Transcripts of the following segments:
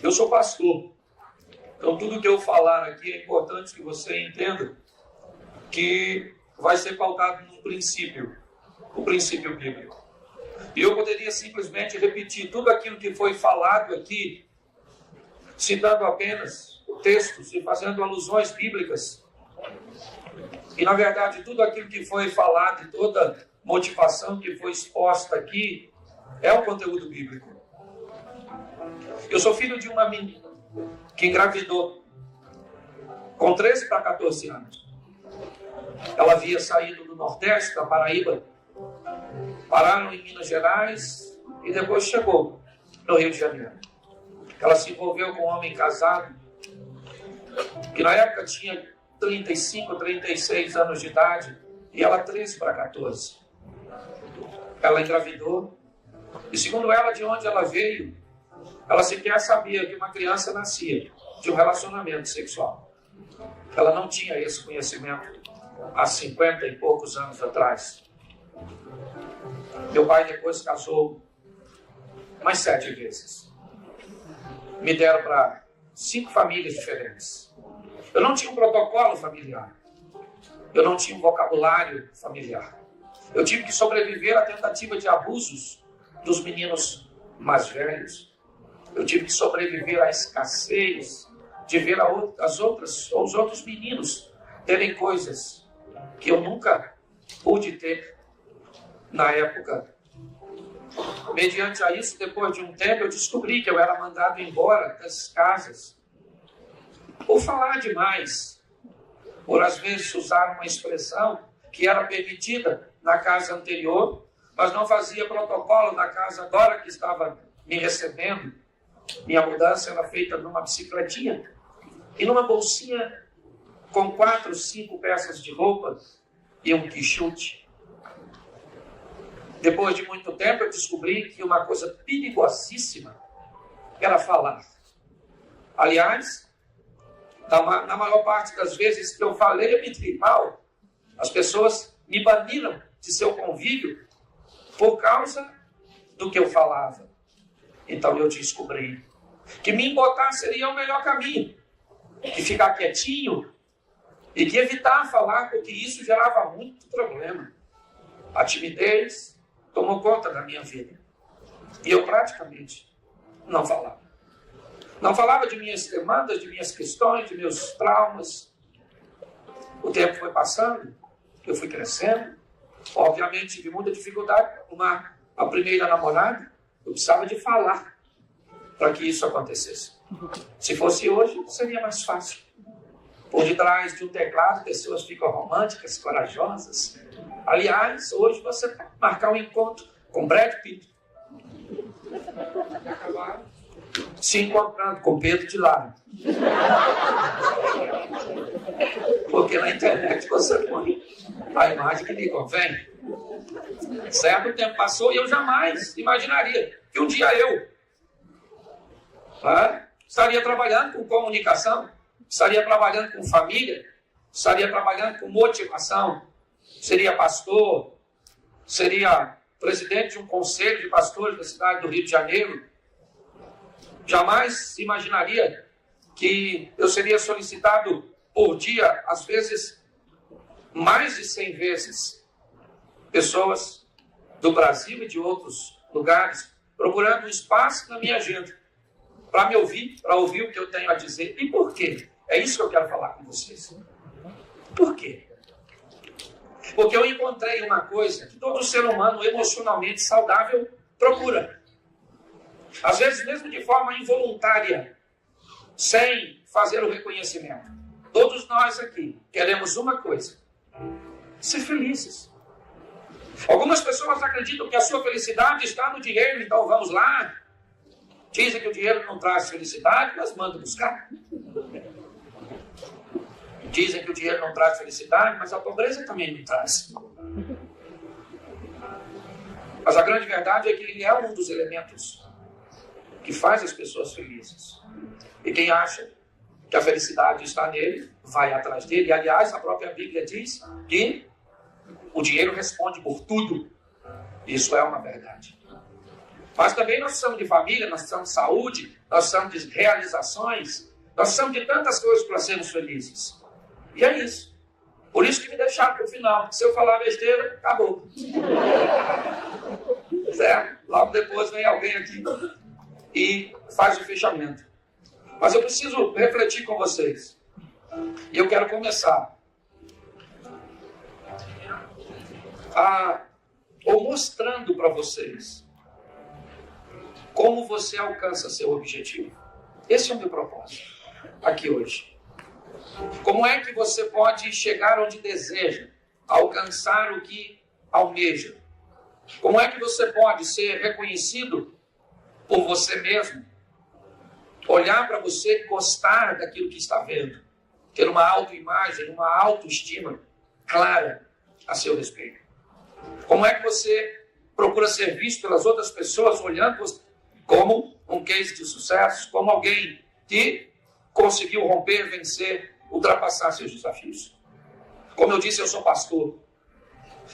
Eu sou pastor, então tudo que eu falar aqui é importante que você entenda que vai ser pautado num princípio, o princípio bíblico. E eu poderia simplesmente repetir tudo aquilo que foi falado aqui, citando apenas textos e fazendo alusões bíblicas. E, na verdade, tudo aquilo que foi falado e toda motivação que foi exposta aqui é um conteúdo bíblico. Eu sou filho de uma menina que engravidou com 13 para 14 anos. Ela havia saído do Nordeste, da Paraíba, pararam em Minas Gerais e depois chegou no Rio de Janeiro. Ela se envolveu com um homem casado que na época tinha 35, 36 anos de idade e ela 13 para 14. Ela engravidou e, segundo ela, de onde ela veio, ela sequer sabia que uma criança nascia de um relacionamento sexual. Ela não tinha esse conhecimento há 50 e poucos anos atrás. Meu pai depois casou mais 7 vezes. Me deram para 5 famílias diferentes. Eu não tinha um protocolo familiar. Eu não tinha um vocabulário familiar. Eu tive que sobreviver à tentativa de abusos dos meninos mais velhos. Eu tive que sobreviver à escassez de ver os outros meninos terem coisas que eu nunca pude ter na época. Mediante a isso, depois de um tempo, eu descobri que eu era mandado embora das casas por falar demais, por às vezes usar uma expressão que era permitida na casa anterior, mas não fazia protocolo na casa agora que estava me recebendo. Minha mudança era feita numa bicicletinha e numa bolsinha com 4, 5 peças de roupa e um quichute. Depois de muito tempo, eu descobri que uma coisa perigosíssima era falar. Aliás, na maior parte das vezes que eu falei, eu me dei mal. As pessoas me baniram de seu convívio por causa do que eu falava. Então eu descobri que me embotar seria o melhor caminho, que ficar quietinho e que evitar falar, porque isso gerava muito problema. A timidez tomou conta da minha vida e eu praticamente não falava. Não falava de minhas demandas, de minhas questões, de meus traumas. O tempo foi passando, eu fui crescendo. Obviamente tive muita dificuldade com a primeira namorada. Eu precisava de falar para que isso acontecesse. Se fosse hoje, seria mais fácil. Por detrás de um teclado, pessoas ficam românticas, corajosas. Aliás, hoje você pode marcar um encontro com Brad Pitt. Se encontrando com Pedro de Lara. Porque na internet você põe a imagem que lhe convém. Certo tempo passou e eu jamais imaginaria que um dia eu estaria trabalhando com comunicação, estaria trabalhando com família, estaria trabalhando com motivação, seria pastor, seria presidente de um conselho de pastores da cidade do Rio de Janeiro. Jamais imaginaria que eu seria solicitado por dia, às vezes, mais de 100 vezes, pessoas do Brasil e de outros lugares, procurando um espaço na minha agenda, para me ouvir, para ouvir o que eu tenho a dizer. E por quê? É isso que eu quero falar com vocês. Por quê? Porque eu encontrei uma coisa que todo ser humano emocionalmente saudável procura. Às vezes mesmo de forma involuntária, sem fazer o reconhecimento. Todos nós aqui queremos uma coisa: ser felizes. Algumas pessoas acreditam que a sua felicidade está no dinheiro, então vamos lá. Dizem que o dinheiro não traz felicidade, mas manda buscar. Dizem que o dinheiro não traz felicidade, mas a pobreza também não traz. Mas a grande verdade é que ele é um dos elementos que faz as pessoas felizes. E quem acha que a felicidade está nele, vai atrás dele. E, aliás, a própria Bíblia diz que o dinheiro responde por tudo. Isso é uma verdade. Mas também nós precisamos de família, nós precisamos de saúde, nós precisamos de realizações, nós precisamos de tantas coisas para sermos felizes. E é isso. Por isso que me deixaram para o final. Se eu falar besteira, acabou. Certo? Logo depois vem alguém aqui e faz o fechamento. Mas eu preciso refletir com vocês. E eu quero começar ou mostrando para vocês como você alcança seu objetivo. Esse é o meu propósito aqui hoje. Como é que você pode chegar onde deseja, alcançar o que almeja? Como é que você pode ser reconhecido por você mesmo? Olhar para você e gostar daquilo que está vendo. Ter uma autoimagem, uma autoestima clara a seu respeito. Como é que você procura ser visto pelas outras pessoas, olhando como um case de sucesso, como alguém que conseguiu romper, vencer, ultrapassar seus desafios? Como eu disse, eu sou pastor.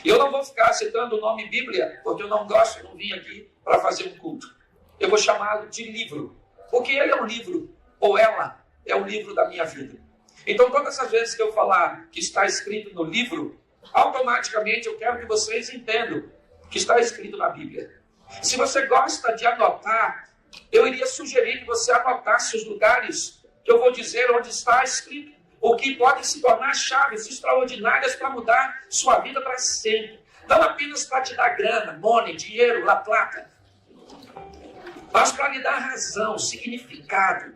E eu não vou ficar citando o nome Bíblia, porque eu não gosto, eu não vim aqui para fazer um culto. Eu vou chamá-lo de livro, porque ele é um livro, ou ela é um livro da minha vida. Então, todas as vezes que eu falar que está escrito no livro, automaticamente eu quero que vocês entendam que está escrito na Bíblia. Se você gosta de anotar, eu iria sugerir que você anotasse os lugares que eu vou dizer onde está escrito, o que podem se tornar chaves extraordinárias para mudar sua vida para sempre. Não apenas para te dar grana, money, dinheiro, la plata, mas para lhe dar razão, significado.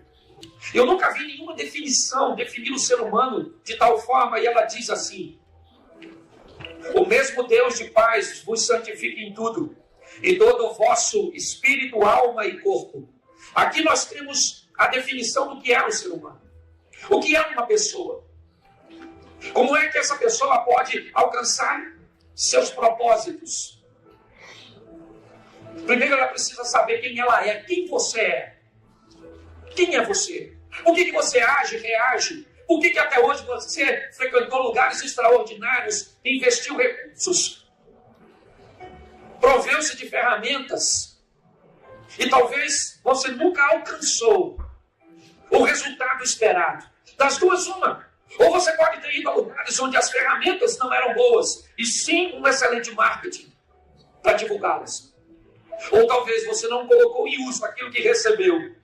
Eu nunca vi nenhuma definição definir o ser humano de tal forma, e ela diz assim: o mesmo Deus de paz vos santifique em tudo, e todo o vosso espírito, alma e corpo. Aqui nós temos a definição do que é o ser humano. O que é uma pessoa? Como é que essa pessoa pode alcançar seus propósitos? Primeiro ela precisa saber quem ela é, quem você é. Quem é você? Por que você age, reage? Por que até hoje você frequentou lugares extraordinários, investiu recursos, proveu-se de ferramentas, e talvez você nunca alcançou o resultado esperado? Das duas, uma. Ou você pode ter ido a lugares onde as ferramentas não eram boas, e sim um excelente marketing para divulgá-las. Ou talvez você não colocou em uso aquilo que recebeu.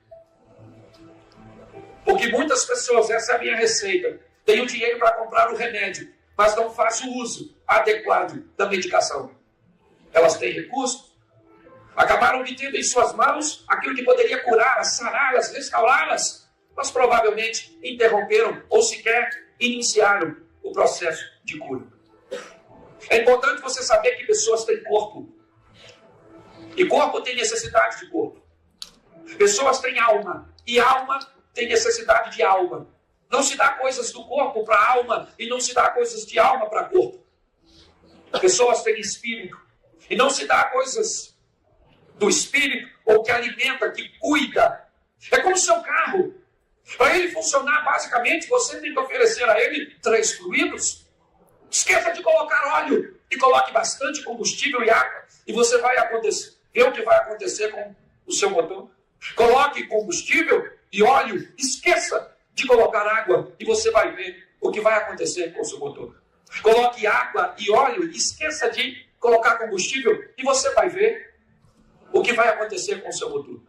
Porque muitas pessoas, essa é a minha receita, têm o dinheiro para comprar o remédio, mas não fazem o uso adequado da medicação. Elas têm recursos, acabaram obtendo em suas mãos aquilo que poderia curá-las, sará-las, restaurá-las, mas provavelmente interromperam ou sequer iniciaram o processo de cura. É importante você saber que pessoas têm corpo. E corpo tem necessidade de corpo. Pessoas têm alma. E alma tem necessidade de alma. Não se dá coisas do corpo para a alma e não se dá coisas de alma para corpo. Pessoas têm espírito. E não se dá coisas do espírito ou que alimenta, que cuida. É como o seu carro. Para ele funcionar, basicamente, você tem que oferecer a ele 3 fluidos. Esqueça de colocar óleo e coloque bastante combustível e água. E você vai ver o que vai acontecer com o seu motor. Coloque combustível e óleo. Esqueça de colocar água e você vai ver o que vai acontecer com o seu motor. Coloque água e óleo e esqueça de colocar combustível e você vai ver o que vai acontecer com o seu motor.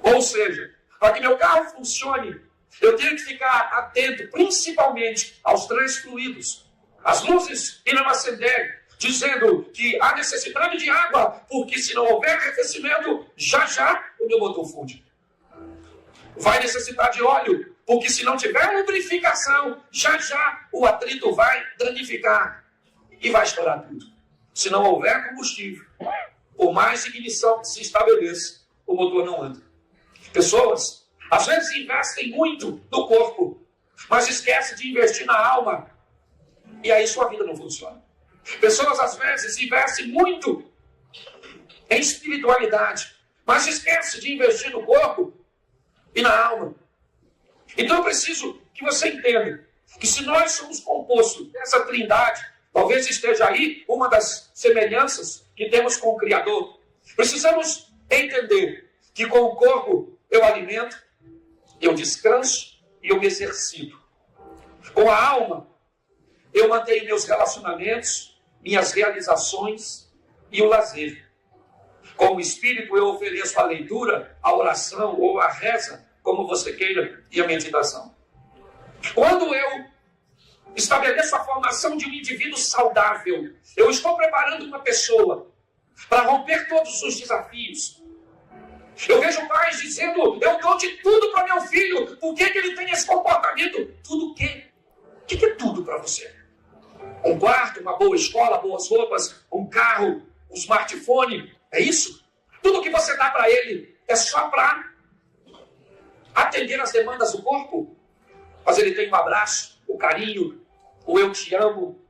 Ou seja, para que meu carro funcione, eu tenho que ficar atento principalmente aos 3 fluidos. As luzes irão acender, dizendo que há necessidade de água, porque se não houver arrefecimento, já o meu motor funde. Vai necessitar de óleo, porque se não tiver lubrificação, já o atrito vai danificar e vai estourar tudo. Se não houver combustível, por mais ignição que se estabeleça, o motor não anda. Pessoas, às vezes, investem muito no corpo, mas esquecem de investir na alma, e aí sua vida não funciona. Pessoas, às vezes, investem muito em espiritualidade, mas esquecem de investir no corpo e na alma. Então eu preciso que você entenda que se nós somos compostos dessa trindade, talvez esteja aí uma das semelhanças que temos com o Criador. Precisamos entender que com o corpo eu alimento, eu descanso e eu me exercito. Com a alma, eu mantenho meus relacionamentos, minhas realizações e o lazer. Com o espírito, eu ofereço a leitura, a oração ou a reza, como você queira, e a meditação. Quando eu estabeleço a formação de um indivíduo saudável, eu estou preparando uma pessoa para romper todos os desafios. Eu vejo pais dizendo, eu dou de tudo para meu filho, por que ele tem esse comportamento? Tudo o quê? O que é tudo para você? Um quarto, uma boa escola, boas roupas, um carro, um smartphone, é isso? Tudo que você dá para ele é só para atender as demandas do corpo? Mas ele tem um abraço, o carinho, o eu te amo,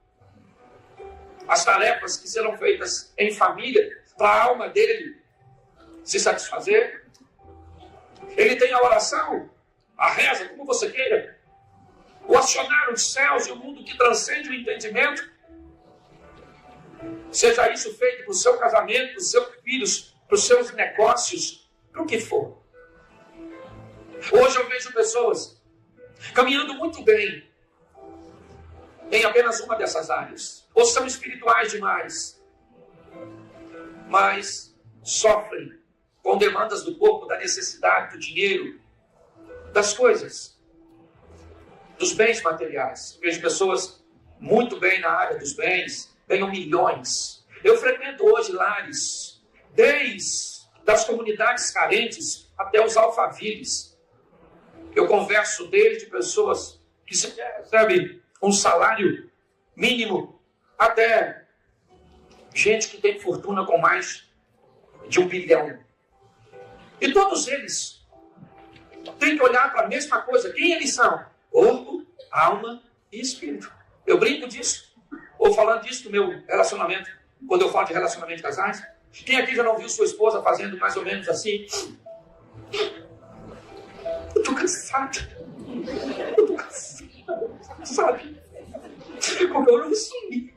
as tarefas que serão feitas em família, para a alma dele se satisfazer. Ele tem a oração, a reza, como você queira, o acionar os céus e o mundo que transcende o entendimento. Seja isso feito para o seu casamento, para os seus filhos, para os seus negócios, para o que for. Hoje eu vejo pessoas caminhando muito bem em apenas uma dessas áreas. Ou são espirituais demais, mas sofrem com demandas do corpo, da necessidade, do dinheiro, das coisas, dos bens materiais. Vejo pessoas muito bem na área dos bens, ganham milhões. Eu frequento hoje lares, desde das comunidades carentes até os alfaviles. Eu converso desde pessoas que recebem um salário mínimo até gente que tem fortuna com mais de 1 bilhão. E todos eles têm que olhar para a mesma coisa. Quem eles são? Corpo, alma e espírito. Eu brinco disso. Ou falando disso no meu relacionamento, quando eu falo de relacionamento de casais. Quem aqui já não viu sua esposa fazendo mais ou menos assim? Eu estou cansado. Eu estou cansado. Sabe? Como eu não sumi.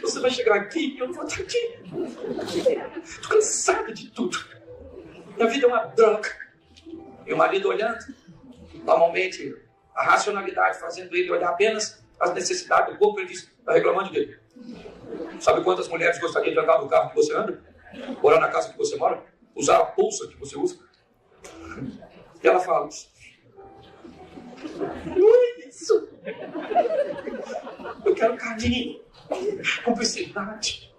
Você vai chegar aqui e eu não vou estar aqui. Estou cansado de tudo. Minha vida é uma droga. E o marido olhando, normalmente a racionalidade fazendo ele olhar apenas as necessidades do corpo, ele diz, está reclamando dele. Sabe quantas mulheres gostariam de andar no carro que você anda? Morar na casa que você mora? Usar a bolsa que você usa? E ela fala, não é isso. Eu quero carinho, cumplicidade,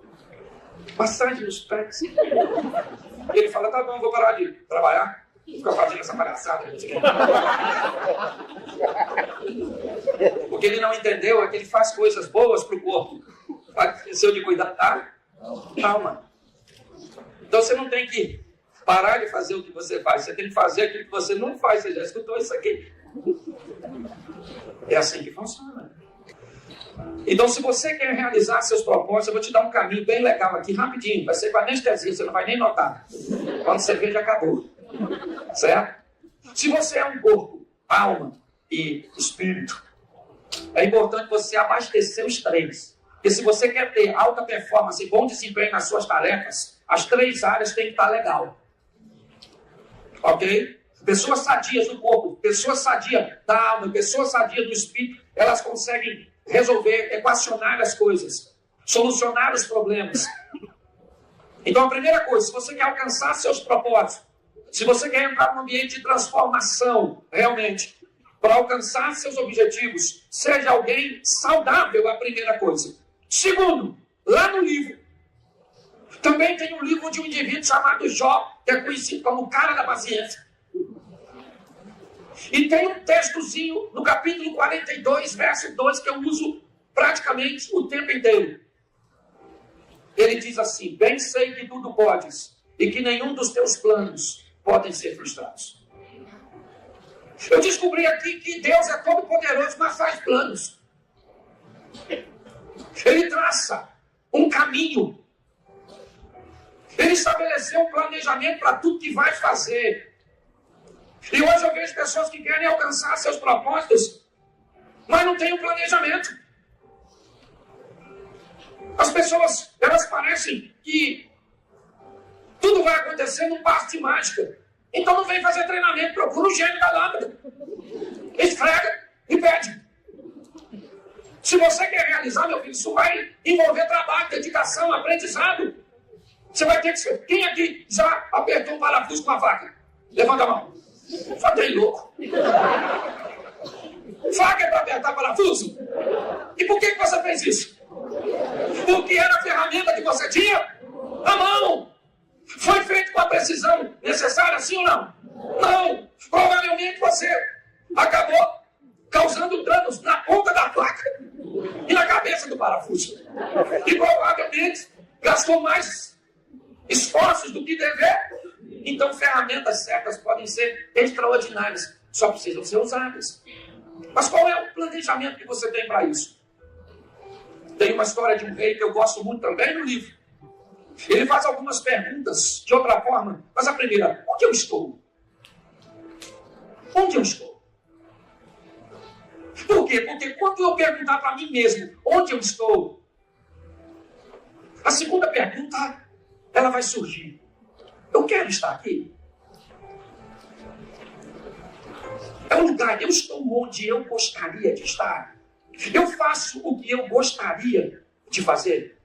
massagem nos pés. E ele fala, tá bom, vou parar de trabalhar, ficar fazendo essa palhaçada. O que ele não entendeu é que ele faz coisas boas para o corpo. Esqueceu de cuidar da alma. Então você não tem que parar de fazer o que você faz, você tem que fazer aquilo que você não faz. Você já escutou isso aqui? É assim que funciona. Então, se você quer realizar seus propósitos, eu vou te dar um caminho bem legal aqui, rapidinho. Vai ser com anestesia, você não vai nem notar. Quando você vê, já acabou. Certo? Se você é um corpo, alma e espírito, é importante você abastecer os três. Porque se você quer ter alta performance e bom desempenho nas suas tarefas, as 3 áreas têm que estar legal. Ok? Pessoas sadias do corpo, pessoas sadias da alma, pessoas sadias do espírito, elas conseguem resolver, equacionar as coisas, solucionar os problemas. Então a primeira coisa, se você quer alcançar seus propósitos, se você quer entrar num ambiente de transformação, realmente, para alcançar seus objetivos, seja alguém saudável, a primeira coisa. Segundo, lá no livro, também tem um livro de um indivíduo chamado Jó, que é conhecido como o cara da paciência. E tem um textozinho no capítulo 42, verso 2, que eu uso praticamente o tempo inteiro. Ele diz assim, bem sei que tudo podes, e que nenhum dos teus planos podem ser frustrados. Eu descobri aqui que Deus é todo poderoso, mas faz planos. Ele traça um caminho. Ele estabeleceu um planejamento para tudo que vai fazer. E hoje eu vejo pessoas que querem alcançar seus propósitos, mas não têm um planejamento. As pessoas, elas parecem que Tudo vai acontecer num passo de mágica. Então não vem fazer treinamento, procura o gênio da lâmpada. Esfrega e pede. Se você quer realizar, meu filho, isso vai envolver trabalho, dedicação, aprendizado. Você vai ter que ser. Quem aqui já apertou um parafuso com a faca? Levanta a mão. Só tem louco. Faca é para apertar parafuso? E por que você fez isso? Porque era a ferramenta que você tinha? A mão. Foi feito com a precisão necessária, sim ou não? Não. Provavelmente você acabou causando danos na ponta da faca e na cabeça do parafuso. E provavelmente gastou mais esforços do que dever. Então, ferramentas certas podem ser extraordinárias, só precisam ser usadas. Mas qual é o planejamento que você tem para isso? Tem uma história de um rei que eu gosto muito também no livro. Ele faz algumas perguntas de outra forma, mas a primeira, onde eu estou? Onde eu estou? Por quê? Porque quando eu perguntar para mim mesmo onde eu estou, a segunda pergunta, ela vai surgir. Eu quero estar aqui? É um lugar, eu estou onde eu gostaria de estar? Eu faço o que eu gostaria de fazer?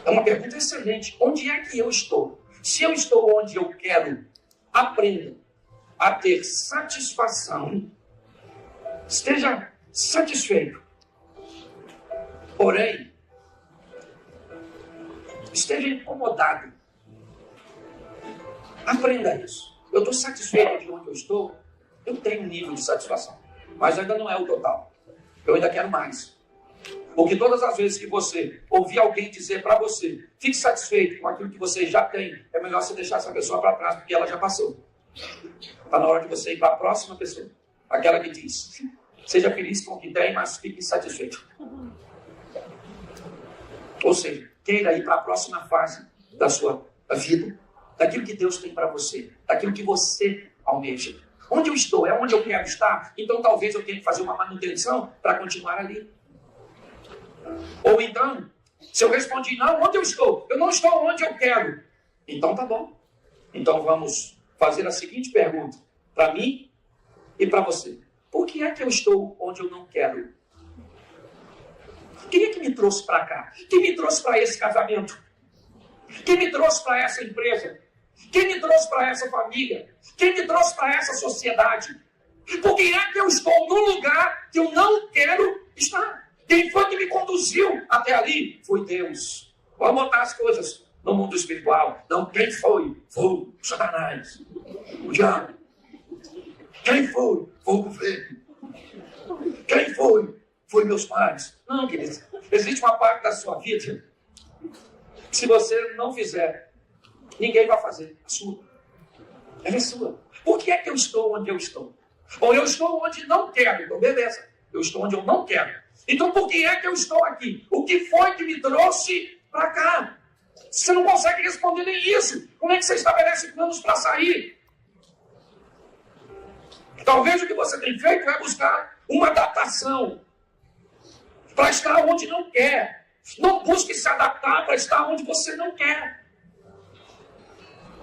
É uma pergunta excelente. Onde é que eu estou? Se eu estou onde eu quero, aprenda a ter satisfação. Esteja satisfeito. Porém, esteja incomodado. Aprenda isso. Eu estou satisfeito de onde eu estou. Eu tenho um nível de satisfação. Mas ainda não é o total. Eu ainda quero mais. Porque todas as vezes que você ouvir alguém dizer para você, fique satisfeito com aquilo que você já tem, é melhor você deixar essa pessoa para trás, porque ela já passou. Está na hora de você ir para a próxima pessoa. Aquela que diz, seja feliz com o que tem, mas fique satisfeito. Ou seja, queira ir para a próxima fase da sua vida, daquilo que Deus tem para você, daquilo que você almeja. Onde eu estou? É onde eu quero estar? Então talvez eu tenha que fazer uma manutenção para continuar ali. Ou então, se eu respondi não, onde eu estou? Eu não estou onde eu quero. Então tá bom. Então vamos fazer a seguinte pergunta para mim e para você. Por que é que eu estou onde eu não quero? Quem é que me trouxe para cá? Quem me trouxe para esse casamento? Quem me trouxe para essa empresa? Quem me trouxe para essa família? Quem me trouxe para essa sociedade? Por que é que eu estou num lugar que eu não quero estar? Quem foi que me conduziu até ali? Foi Deus. Vamos botar as coisas no mundo espiritual. Não, quem foi? Foi o Satanás, o diabo. Quem foi? Foi o governo. Quem foi? Foi meus pais. Não, queridos. Existe uma parte da sua vida que se você não fizer, ninguém vai fazer. A sua. Ela é sua. Por que é que eu estou onde eu estou? Ou eu estou onde não quero. Então, beleza. Eu estou onde eu não quero. Então, por que é que eu estou aqui? O que foi que me trouxe para cá? Você não consegue responder nem isso. Como é que você estabelece planos para sair? Talvez o que você tem feito é buscar uma adaptação para estar onde não quer. Não busque se adaptar para estar onde você não quer.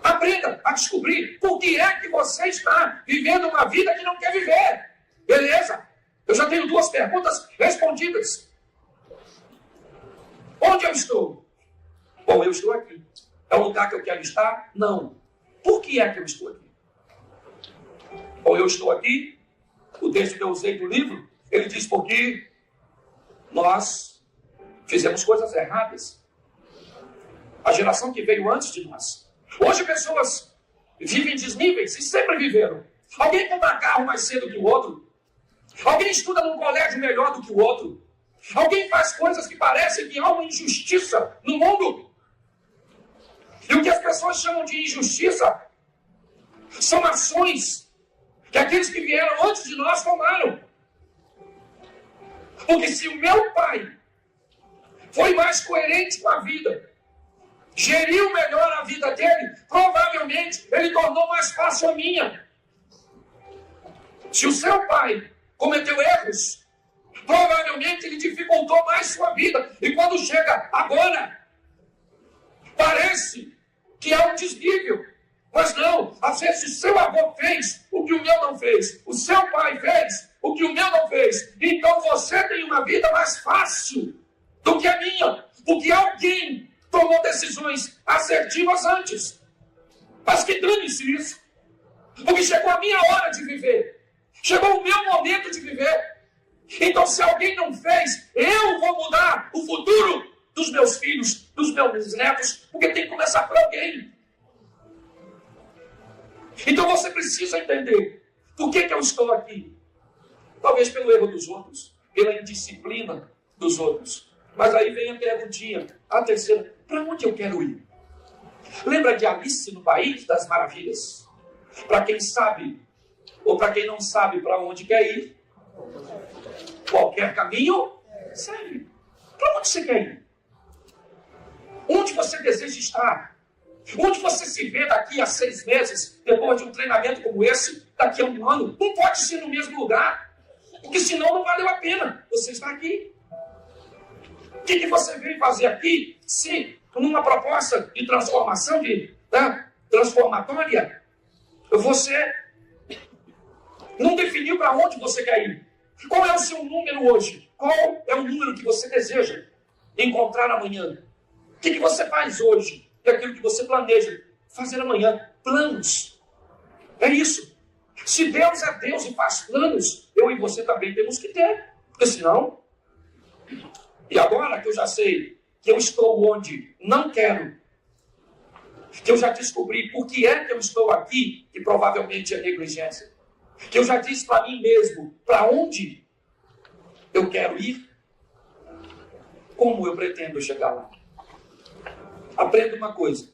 Aprenda a descobrir por que é que você está vivendo uma vida que não quer viver. Beleza? Eu já tenho 2 perguntas respondidas. Onde eu estou? Bom, eu estou aqui. É o lugar que eu quero estar? Não. Por que é que eu estou aqui? Bom, eu estou aqui. O texto que eu usei do livro, ele diz porque nós fizemos coisas erradas. A geração que veio antes de nós. Hoje pessoas vivem desníveis e sempre viveram. Alguém compra carro mais cedo que o outro. Alguém estuda num colégio melhor do que o outro. Alguém faz coisas que parecem que há uma injustiça no mundo. E o que as pessoas chamam de injustiça são ações que aqueles que vieram antes de nós tomaram. Porque se o meu pai foi mais coerente com a vida, geriu melhor a vida dele, provavelmente ele tornou mais fácil a minha. Se o seu pai cometeu erros, provavelmente ele dificultou mais sua vida. E quando chega agora, Parece que é um desnível. Mas não, às vezes o seu avô fez o que o meu não fez. O seu pai fez o que o meu não fez. Então você tem uma vida mais fácil do que a minha. Porque alguém tomou decisões assertivas antes. Mas que dane-se isso. Porque chegou a minha hora de viver. Chegou o meu momento de viver. Então se alguém não fez, eu vou mudar o futuro dos meus filhos, dos meus netos. Porque tem que começar por alguém. Então você precisa entender por que eu estou aqui. Talvez pelo erro dos outros, pela indisciplina dos outros. Mas aí vem a perguntinha, a terceira, para onde eu quero ir? Lembra de Alice no País das Maravilhas? Para quem sabe, ou para quem não sabe para onde quer ir, qualquer caminho serve. Para onde você quer ir? Onde você deseja estar? Onde você se vê daqui a 6 meses, depois de um treinamento como esse, daqui a 1 ano? Não pode ser no mesmo lugar, porque senão não valeu a pena você estar aqui. O que você veio fazer aqui, se numa proposta de transformação, transformatória, você não definiu para onde você quer ir? Qual é o seu número hoje? Qual é o número que você deseja encontrar amanhã? O que você faz hoje? É aquilo que você planeja fazer amanhã. Planos. É isso. Se Deus é Deus e faz planos, eu e você também temos que ter. Porque senão... E agora que eu já sei que eu estou onde não quero, que eu já descobri por que é que eu estou aqui, que provavelmente é negligência, que eu já disse para mim mesmo para onde eu quero ir, como eu pretendo chegar lá? Aprenda uma coisa.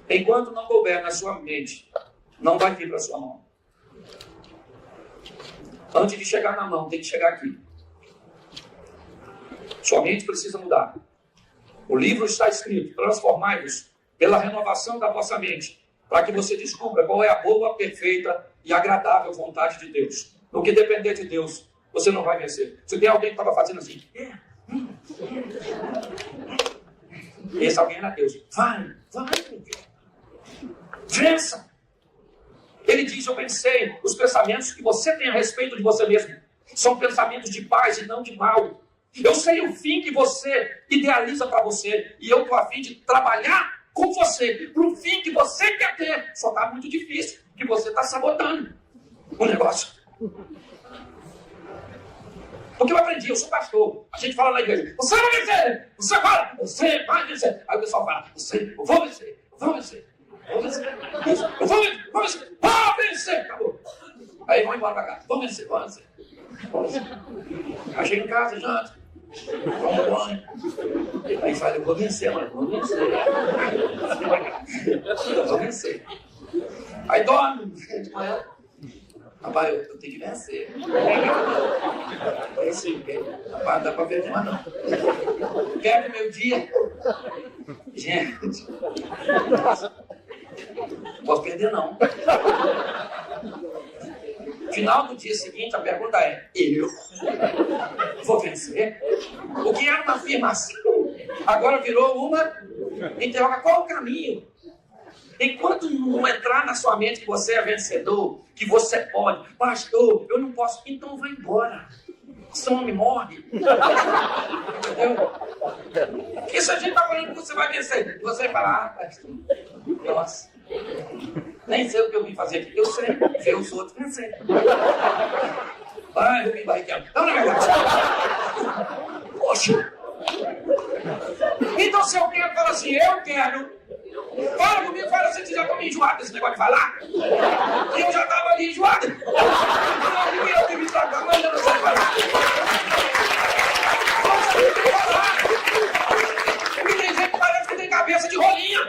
Enquanto não couber na sua mente, não vai vir para a sua mão. Antes de chegar na mão, tem que chegar aqui. Sua mente precisa mudar. O livro está escrito: transformai-vos pela renovação da vossa mente, para que você descubra qual é a boa, perfeita e agradável vontade de Deus. No que depender de Deus, você não vai vencer. Se tem alguém que estava fazendo assim... Esse alguém era Deus. Vai, vença. Ele diz: eu pensei, os pensamentos que você tem a respeito de você mesmo são pensamentos de paz e não de mal. Eu sei o fim que você idealiza para você, e eu estou a fim de trabalhar com você para o fim que você quer ter. Só está muito difícil, porque você está sabotando o negócio. Porque eu aprendi, eu sou pastor. A gente fala na igreja: você vai vencer. Você fala: você vai vencer. Aí o pessoal fala: eu vou vencer. Vou vencer. Eu vou vencer. Vou vencer. Acabou. Aí vão embora para casa. Vou vencer. Aí chega em casa, janta, toma banho. Aí fala: eu vou vencer, mano. Vou vencer. Aí dorme de manhã. Rapaz, eu tenho que vencer. Rapaz, não dá pra perder mais não. Quero meu dia. Gente, não posso perder não. Final do dia seguinte, a pergunta é: eu vou vencer? O que era uma afirmação, agora virou uma interrogação. Qual o caminho? Enquanto não entrar na sua mente que você é vencedor, que você pode, pastor, eu não posso, então vai embora. Esse homem morre. Entendeu? Porque se a gente está falando que você vai vencer, você vai falar: pastor, nossa, nem sei o que eu vim fazer aqui. Eu sei, ver os outros vencer. Vai, eu vim barricado. Não, na verdade. Poxa. Então se alguém fala assim: eu quero, fala comigo, fala assim: você já está enjoado desse negócio de falar? E eu já estava ali enjoado. Eu que me tratar, mas eu não sei falar. Porque tem gente que parece que tem cabeça de rolinha.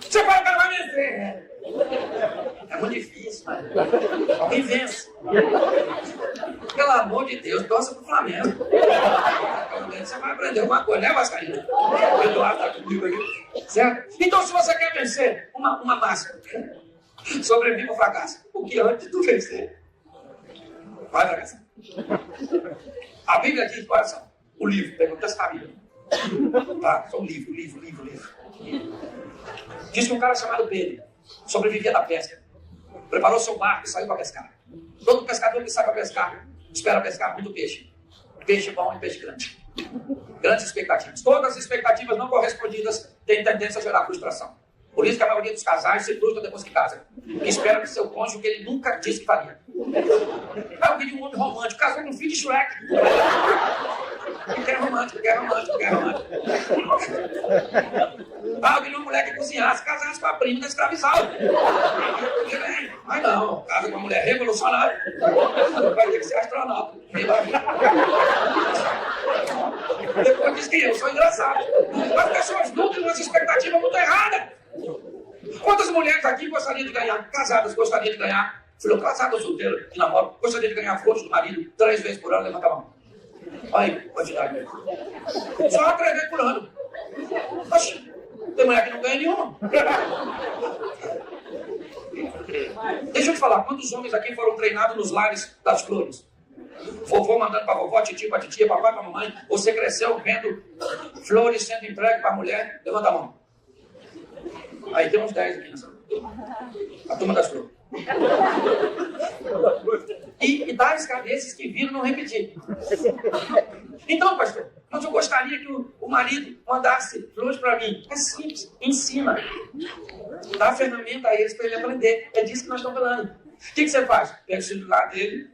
Você fala: o cara vai vencer. É muito difícil, mas alguém vence. Pelo amor de Deus, torça pro Flamengo. Você vai aprender alguma coisa, né, Vascaíno? O Eduardo está comigo aqui. Certo? Então, se você quer vencer, uma máxima: sobreviva ao fracasso. Porque antes de vencer, vai fracassar. A Bíblia diz: olha só, o livro, pergunta se está a Bíblia. Tá? Só um livro. Diz que um cara chamado Pedro sobrevivia da pesca. Preparou seu barco e saiu para pescar. Todo pescador que sai para pescar, espera pescar muito peixe. Peixe bom e peixe grande. Grandes expectativas. Todas as expectativas não correspondidas têm tendência a gerar frustração. Por isso que a maioria dos casais se frustram depois que casam. Que espera que seu cônjuge o que ele nunca disse que faria. Ah, eu queria um homem romântico, casou com um filho de Shrek. Quer romântico. Ah, eu queria uma mulher que cozinhasse, casasse com a prima da escravizaura. Mas não, casa com uma mulher revolucionária, vai ter que ser astronauta. Depois diz que eu sou engraçado. As pessoas nutrim umas expectativas muito erradas. Quantas mulheres aqui gostariam de ganhar, casadas gostariam de ganhar, filho casado ou solteiro, que namora, gostaria de ganhar flores do marido 3 vezes por ano, levanta a mão. Olha aí, quantidade. Só 3 vezes por ano. Oxi, tem mulher que não ganha nenhuma. Deixa eu te falar, quantos homens aqui foram treinados nos lares das flores? Vovô mandando para vovó, titio para titia, papai para mamãe. Você cresceu vendo flores sendo entregues para a mulher? Levanta a mão. Aí tem uns 10 aqui nessa. A turma das flores. E tais cabeças que viram não repetir. Então, pastor, mas eu gostaria que o marido mandasse flores para mim. É simples, ensina. Dá a ferramenta a eles para ele aprender. É disso que nós estamos falando. O que você faz? Pega o celular dele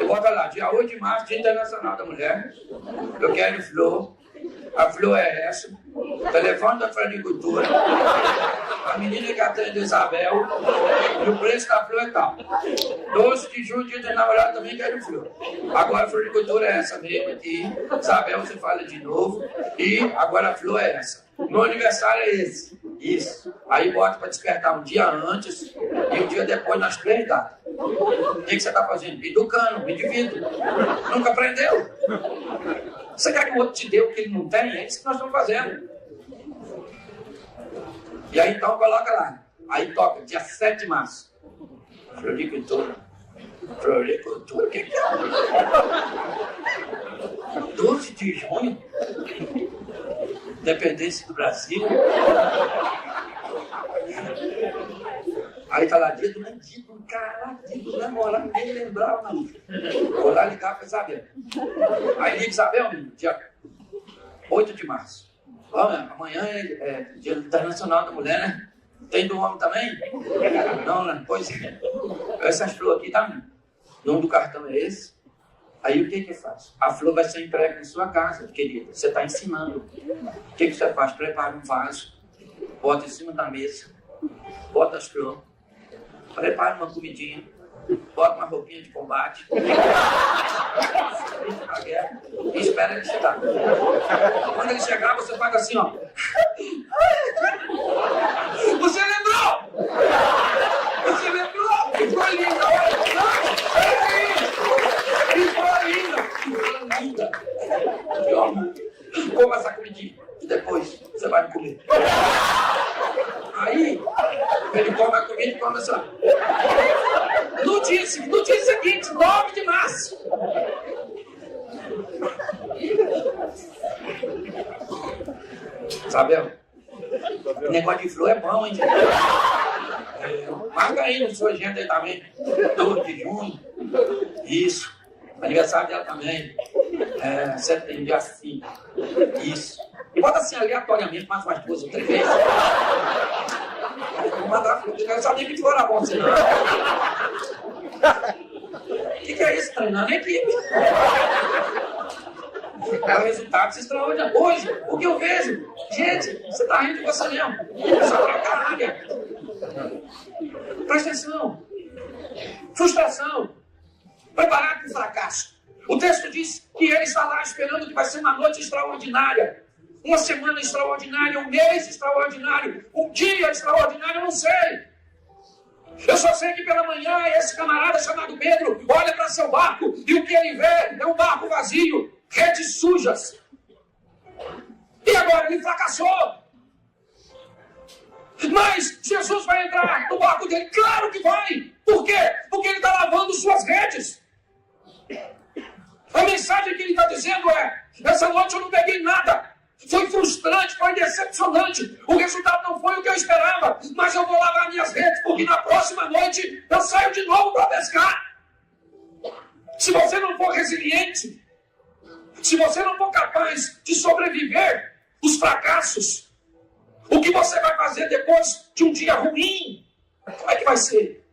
e bota lá, dia 8 de março, Dia Internacional da Mulher. Eu quero flor. A flor é essa. Telefone da floricultura. A menina que atende Isabel. E o preço da flor é tal. 12 de julho, dia do namorado, também quero flor. Agora a floricultura é essa mesmo aqui. Isabel, você fala de novo. E agora a flor é essa. Meu aniversário é esse. Isso. Aí bota para despertar um dia antes e um dia depois nas 3 datas. O que você está fazendo? Educando, me divido. Nunca aprendeu? Você quer que o outro te dê o que ele não tem? É isso que nós estamos fazendo. E aí então coloca lá. Aí toca, dia 7 de março. Floricultura. Floricultura? O que é? 12 de junho? Independência do Brasil. Aí tá lá, dia do mendigo, caraca, dia do namorado, nem lembrava, não. Vou lá ligar pra Isabel. Aí liga Isabel, dia 8 de março. Amanhã é Dia Internacional da Mulher, né? Tem do homem também? Não, né? Pois é. Essas flores aqui, tá? O nome do cartão é esse. Aí o que faz? A flor vai ser entregue em sua casa, querida. Você está ensinando. O que você faz? Prepara um vaso, bota em cima da mesa, bota as flores, prepara uma comidinha, bota uma roupinha de combate, e espera ele chegar. Quando ele chegar, você faz assim, ó. Você lembrou? Você lembrou? Ficou lindo, Ficou linda. Coma essa comidinha e depois você vai me comer. Aí, ele come a comida e come assim. No dia seguinte, 9 de março. Isabel, o negócio de flor é bom, hein? Marca aí na sua agenda aí também. 12 de junho. Isso. Aniversário dela também. Setembro, dia 5. Isso. E bota assim aleatoriamente, mais umas 2 ou 3 vezes. Vou mandar flor. Eu não sabia que flor era bom assim, não. O que é isso? Treinando equipe. É o resultado extraordinário. Hoje, o que eu vejo? Gente, você está rindo de você mesmo. É só trocar a área. Presta atenção. Frustração. Preparado para o fracasso. O texto diz que ele está lá esperando que vai ser uma noite extraordinária. Uma semana extraordinária, um mês extraordinário, um dia extraordinário, eu não sei. Eu só sei que pela manhã esse camarada chamado Pedro olha para seu barco e o que ele vê é um barco vazio, redes sujas. E agora ele fracassou. Mas Jesus vai entrar no barco dele? Claro que vai. Por quê? Porque ele está lavando suas redes. A mensagem que ele está dizendo é: Essa noite eu não peguei nada. Foi frustrante, foi decepcionante. O resultado não foi o que eu esperava. Mas eu vou lavar minhas redes, porque na próxima noite eu saio de novo para pescar. Se você não for resiliente, se você não for capaz de sobreviver os fracassos, o que você vai fazer depois de um dia ruim? Como é que vai ser?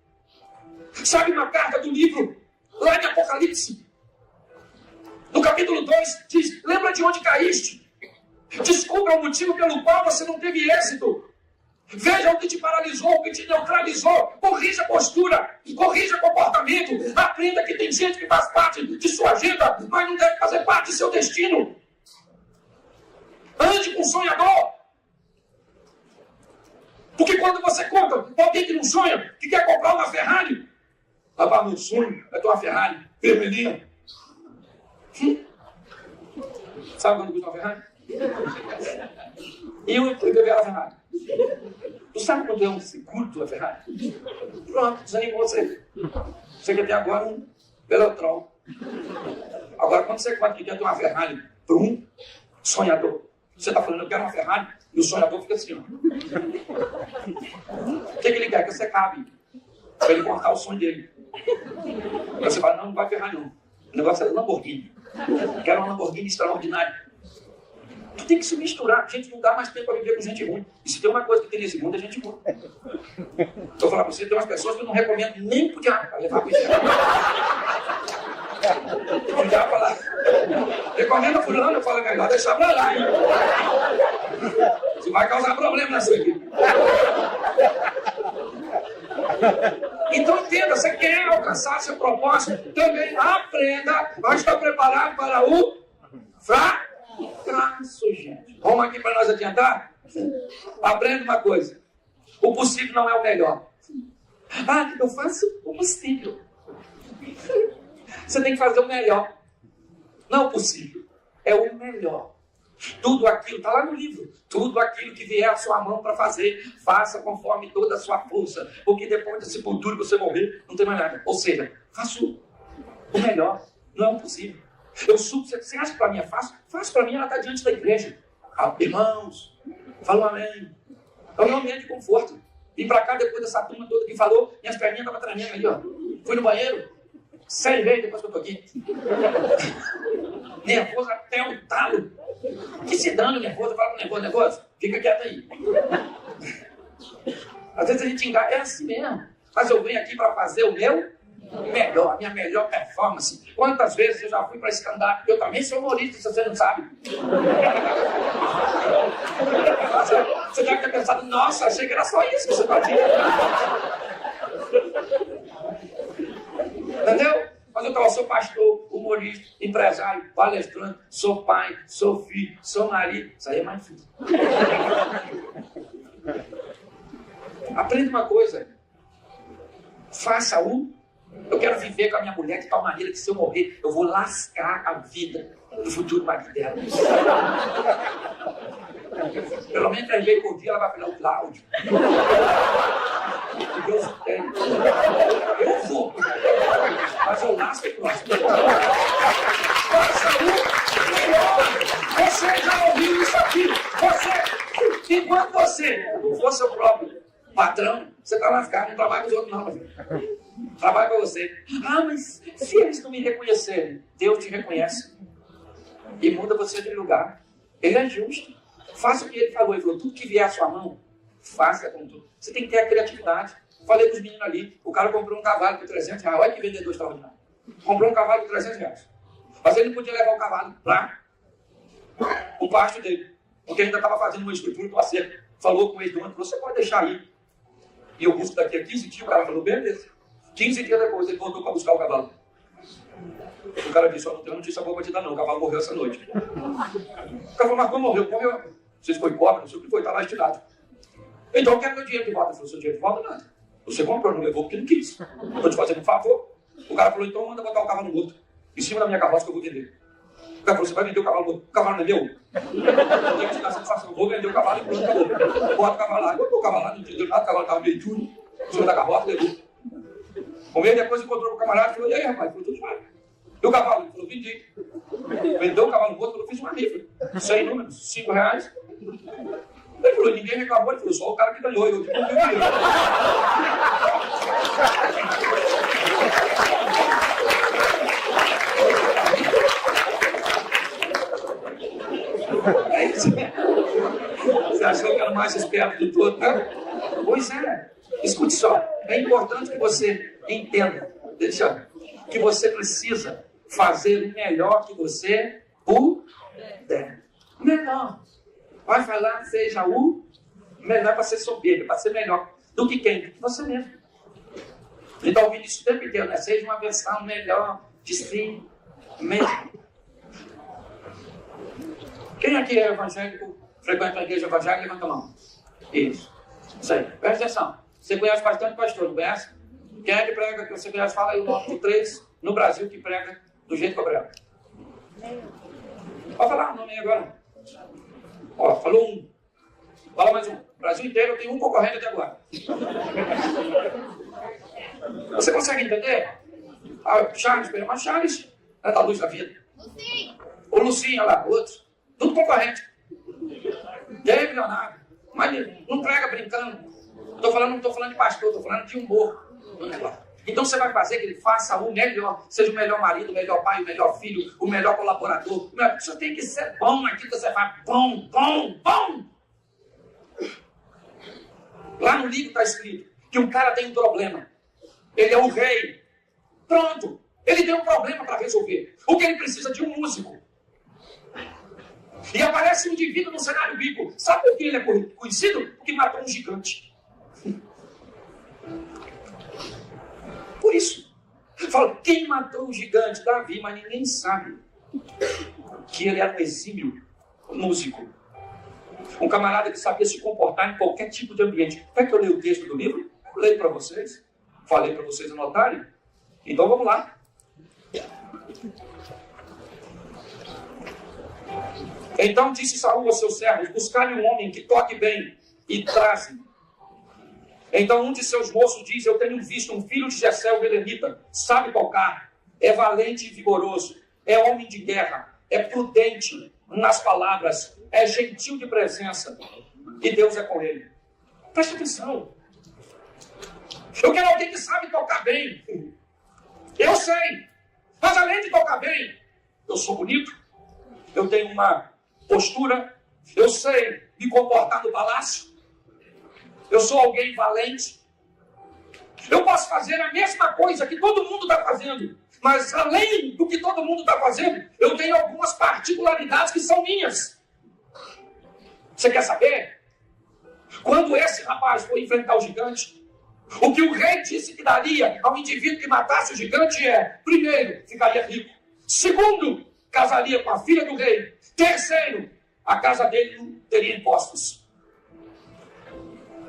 Sabe uma carta do livro, lá em Apocalipse, no capítulo 2, diz: lembra de onde caíste? Descubra o motivo pelo qual você não teve êxito. Veja o que te paralisou, o que te neutralizou. Corrija a postura, corrija comportamento. Aprenda que tem gente que faz parte de sua agenda, mas não deve fazer parte de seu destino. Ande com um sonhador. Porque quando você conta com alguém que não sonha, que quer comprar uma Ferrari, rapaz, meu sonho é ter uma Ferrari vermelhinha. Sabe quando custa uma Ferrari? E eu fui beber a Ferrari. Tu sabe quando é um seguro tua Ferrari? Pronto, desanimou você. Você quer ter agora um Velotrol. Agora, quando você quer ter uma Ferrari para um sonhador, você está falando, eu quero uma Ferrari, e o sonhador fica assim, ó. O que ele quer? Que você cabe. Para ele cortar o sonho dele. Aí você fala, não vai Ferrari não. O negócio é Lamborghini. Quero uma Lamborghini extraordinária. Tu tem que se misturar. Gente, não dá mais tempo para viver com gente ruim. E se tem uma coisa que tem nesse mundo, é gente ruim. Eu vou falar para você, tem umas pessoas que eu não recomendo nem pro diabo para levar para o inferno. O diabo fala, recomenda fulano, eu falo, melhor deixar para lá, hein? Isso vai causar problema na sua equipe. Então entenda, você quer alcançar seu propósito, também aprenda, mas está preparado para o fracasso, gente. Vamos aqui para nós adiantar? Aprenda uma coisa, o possível não é o melhor. Ah, eu faço o possível. Você tem que fazer o melhor. Não o possível, é o melhor. Tudo aquilo, está lá no livro, tudo aquilo que vier à sua mão para fazer, faça conforme toda a sua força, porque depois da sepultura que você morrer, não tem mais nada. Ou seja, faça o melhor, não é o possível. Eu subo, você acha que para mim é fácil? Fácil para mim, ela está diante da igreja. Ah, irmãos, falam amém. É o meu ambiente de conforto. Vim para cá depois dessa turma toda que falou, minhas perninhas estavam tremendo ali, ó. Fui no banheiro, 6 vezes depois que eu estou aqui. Nervoso até o talo. Que se dando nervoso, fala pro nervoso, fica quieto aí. Às vezes a gente engana, é assim mesmo. Mas eu venho aqui para fazer o meu melhor, a minha melhor performance. Quantas vezes eu já fui para stand-up? Eu também sou humorista, se você não sabe. Você deve ter pensado, nossa, achei que era só isso que você fazia. Entendeu? Mas eu sou pastor, humorista, empresário, palestrante, sou pai, sou filho, sou marido. Isso aí é mais filho. Aprenda uma coisa. Faça eu quero viver com a minha mulher de tal maneira que se eu morrer, eu vou lascar a vida do futuro marido dela. Pelo menos 3 vezes por dia ela vai falar o Cláudio. Que Deus tem. Eu vou. Mas eu lasco o próximo. Faça o melhor. Você já ouviu isso aqui. Enquanto você for seu próprio patrão, você está lascado, não trabalha com os outros não, meu filho. Trabalha para você. Ah, mas se eles não me reconhecerem, Deus te reconhece e muda você de lugar. Ele é justo. Faça o que ele falou. Ele falou, tudo que vier à sua mão, faça com tudo. Você tem que ter a criatividade. Falei para os meninos ali, o cara comprou um cavalo por 300 reais. Olha que vendedor extraordinário. Comprou um cavalo por 300 reais. Mas ele não podia levar o cavalo lá, o pasto dele. Porque ainda estava fazendo uma estrutura do acerto. Falou com ele, falou, você pode deixar aí. E eu busco daqui a 15 dias. O cara falou, beleza. 15 dias depois, ele voltou para buscar o cavalo. O cara disse, não tenho notícia boa para te dar não, o cavalo morreu essa noite. O cara falou, mas como morreu? Morreu. Vocês foi cobra, não sei o que foi, está lá estirado. Então eu quero meu dinheiro de volta. Ele falou, seu dinheiro de volta nada. Você comprou, não levou porque não quis. Estou te fazendo um favor. O cara falou, então manda botar o cavalo morto em cima da minha carroça que eu vou vender. O cara falou, você vai vender o cavalo morto? O cavalo não é meu? Eu tenho que te dar satisfação, vou vender o cavalo e pronto, acabou. Bota o cavalo lá, botou o cavalo lá, não entendeu nada, o cavalo estava meio duro, em cima da carroça, levou. O meio depois encontrou com o camarada e falou, e aí rapaz, falou, tudo bem. E o cavalo? Ele falou, vendi. Vendeu o cavalo morto, eu fiz uma rifa. 100 números, R$5. Ele falou, ninguém reclamou, ele falou, só o cara que ganhou, eu que não ganhei. Você achou que era o mais esperto de todo, né? Pois é. Escute só, é importante que você entenda, que você precisa fazer o melhor que você puder. Melhor. Vai falar, seja o melhor para ser soberbo, para ser melhor do que quem? Do que você mesmo. Ele está ouvindo isso o tempo inteiro, né? Seja uma versão melhor de si mesmo. Quem aqui é evangélico, frequenta a igreja evangélica, levanta a mão. Isso aí. Presta atenção. Você conhece bastante pastor, não conhece? Quem é que prega, que você conhece? Fala aí o nome de 3 no Brasil que prega do jeito que eu prego. Pode falar o nome aí agora. Ó, falou um. Fala mais um. Brasil inteiro eu tenho um concorrente até agora. Você consegue entender? Charles, mas Charles é da Luz da Vida. O Lucinho, olha lá, outros. Tudo concorrente. David Leonardo. Mas não prega brincando. Não estou falando de pastor, estou falando de humor. Então você vai fazer que ele faça o melhor, seja o melhor marido, o melhor pai, o melhor filho, o melhor colaborador. Você tem que ser bom naquilo que você faz. Bom. Lá no livro está escrito que um cara tem um problema. Ele é o rei. Pronto. Ele tem um problema para resolver. O que ele precisa de um músico. E aparece um indivíduo no cenário bíblico. Sabe por que ele é conhecido? Porque matou um gigante. Por isso. Fala, quem matou o gigante? Davi, mas ninguém sabe que ele era um exímio músico. Um camarada que sabia se comportar em qualquer tipo de ambiente. Quer que eu leia o texto do livro? Leio para vocês. Falei para vocês anotarem. Então vamos lá. Então disse Saul aos seus servos, buscai um homem que toque bem e traze. Então um de seus moços diz, eu tenho visto um filho de Jessé o belemita, sabe tocar, é valente e vigoroso, é homem de guerra, é prudente nas palavras, é gentil de presença, e Deus é com ele. Preste atenção. Eu quero alguém que sabe tocar bem. Eu sei, mas além de tocar bem, eu sou bonito, eu tenho uma postura, eu sei me comportar no palácio, eu sou alguém valente, eu posso fazer a mesma coisa que todo mundo está fazendo, mas além do que todo mundo está fazendo, eu tenho algumas particularidades que são minhas. Você quer saber? Quando esse rapaz foi enfrentar o gigante, o que o rei disse que daria ao indivíduo que matasse o gigante é, primeiro, ficaria rico, segundo, casaria com a filha do rei, terceiro, a casa dele não teria impostos.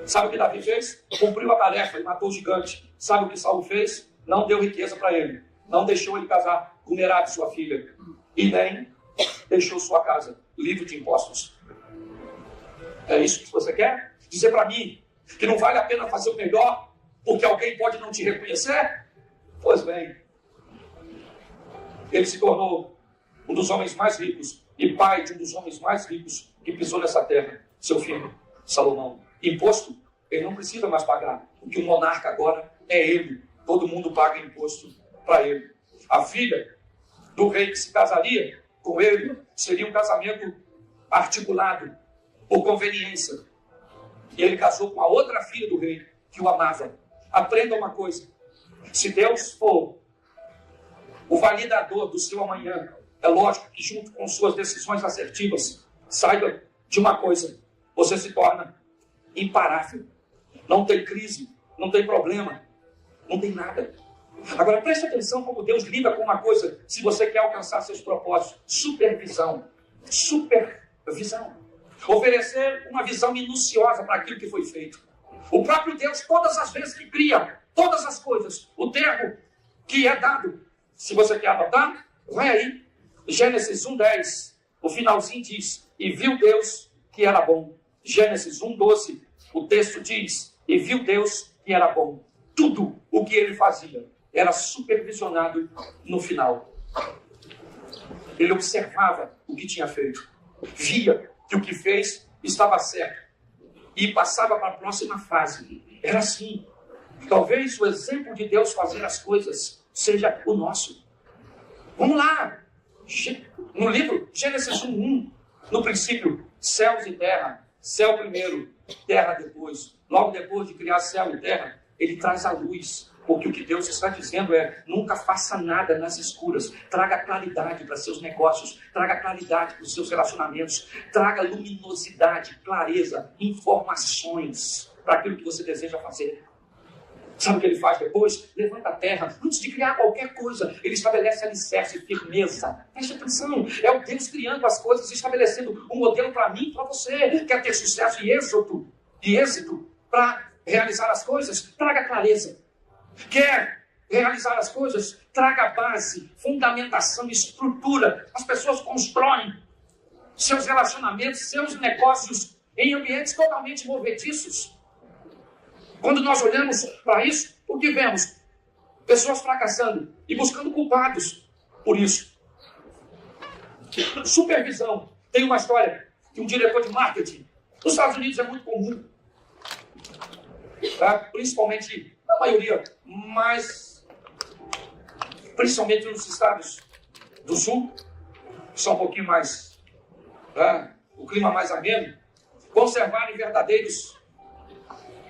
Sabe o que Davi fez? Cumpriu a tarefa e matou o gigante. Sabe o que Saul fez? Não deu riqueza para ele. Não deixou ele casar com Merab, sua filha. E nem deixou sua casa livre de impostos. É isso que você quer? Dizer para mim que não vale a pena fazer o melhor porque alguém pode não te reconhecer? Pois bem, ele se tornou um dos homens mais ricos e pai de um dos homens mais ricos que pisou nessa terra, seu filho, Salomão. Imposto, ele não precisa mais pagar, porque o monarca agora é ele. Todo mundo paga imposto para ele. A filha do rei que se casaria com ele seria um casamento articulado, por conveniência. E ele casou com a outra filha do rei, que o amava. Aprenda uma coisa, se Deus for o validador do seu amanhã, é lógico que junto com suas decisões assertivas, saiba de uma coisa, você se torna imparável. Não tem crise, não tem problema, não tem nada. Agora preste atenção como Deus lida com uma coisa, se você quer alcançar seus propósitos. Supervisão. Oferecer uma visão minuciosa para aquilo que foi feito. O próprio Deus, todas as vezes que cria todas as coisas, o termo que é dado, se você quer anotar, vai aí. Gênesis 1:10, o finalzinho diz, e viu Deus que era bom. Gênesis 1:12, o texto diz, e viu Deus que era bom. Tudo o que ele fazia era supervisionado no final. Ele observava o que tinha feito, via que o que fez estava certo e passava para a próxima fase. Era assim. Talvez o exemplo de Deus fazer as coisas seja o nosso. Vamos lá. No livro Gênesis 1:1, no princípio, céus e terra. Céu primeiro, terra depois. Logo depois de criar céu e terra, ele traz a luz. Porque o que Deus está dizendo é: nunca faça nada nas escuras. Traga claridade para seus negócios. Traga claridade para os seus relacionamentos. Traga luminosidade, clareza, informações para aquilo que você deseja fazer. Sabe o que ele faz depois? Levanta a terra. Antes de criar qualquer coisa, ele estabelece alicerce, firmeza. Preste atenção. É o Deus criando as coisas, estabelecendo um modelo para mim e para você. Quer ter sucesso e êxito para realizar as coisas? Traga clareza. Quer realizar as coisas? Traga base, fundamentação, estrutura. As pessoas constroem seus relacionamentos, seus negócios em ambientes totalmente movediços. Quando nós olhamos para isso, o que vemos? Pessoas fracassando e buscando culpados por isso. Supervisão. Tem uma história de um diretor de marketing. Nos Estados Unidos é muito comum. Tá? Principalmente, na maioria, mas principalmente nos estados do sul, que são um pouquinho mais, o clima mais ameno, conservarem verdadeiros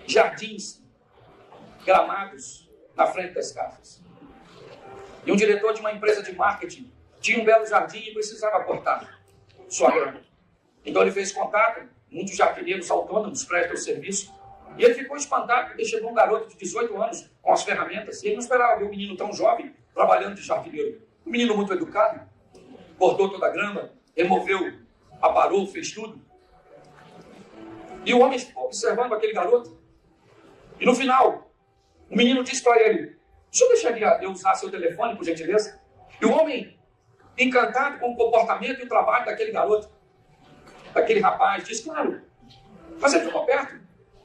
jardins, gramados na frente das casas. E um diretor de uma empresa de marketing tinha um belo jardim e precisava cortar sua grama. Então ele fez contato, muitos jardineiros autônomos prestam serviço, e ele ficou espantado porque chegou um garoto de 18 anos com as ferramentas, e ele não esperava ver um menino tão jovem trabalhando de jardineiro. Um menino muito educado, cortou toda a grama, removeu, aparou, fez tudo. E o homem ficou observando aquele garoto. E no final, o menino disse para ele: o senhor deixaria eu usar seu telefone, por gentileza? E o homem, encantado com o comportamento e o trabalho daquele garoto, daquele rapaz, disse: claro. Mas ele ficou perto,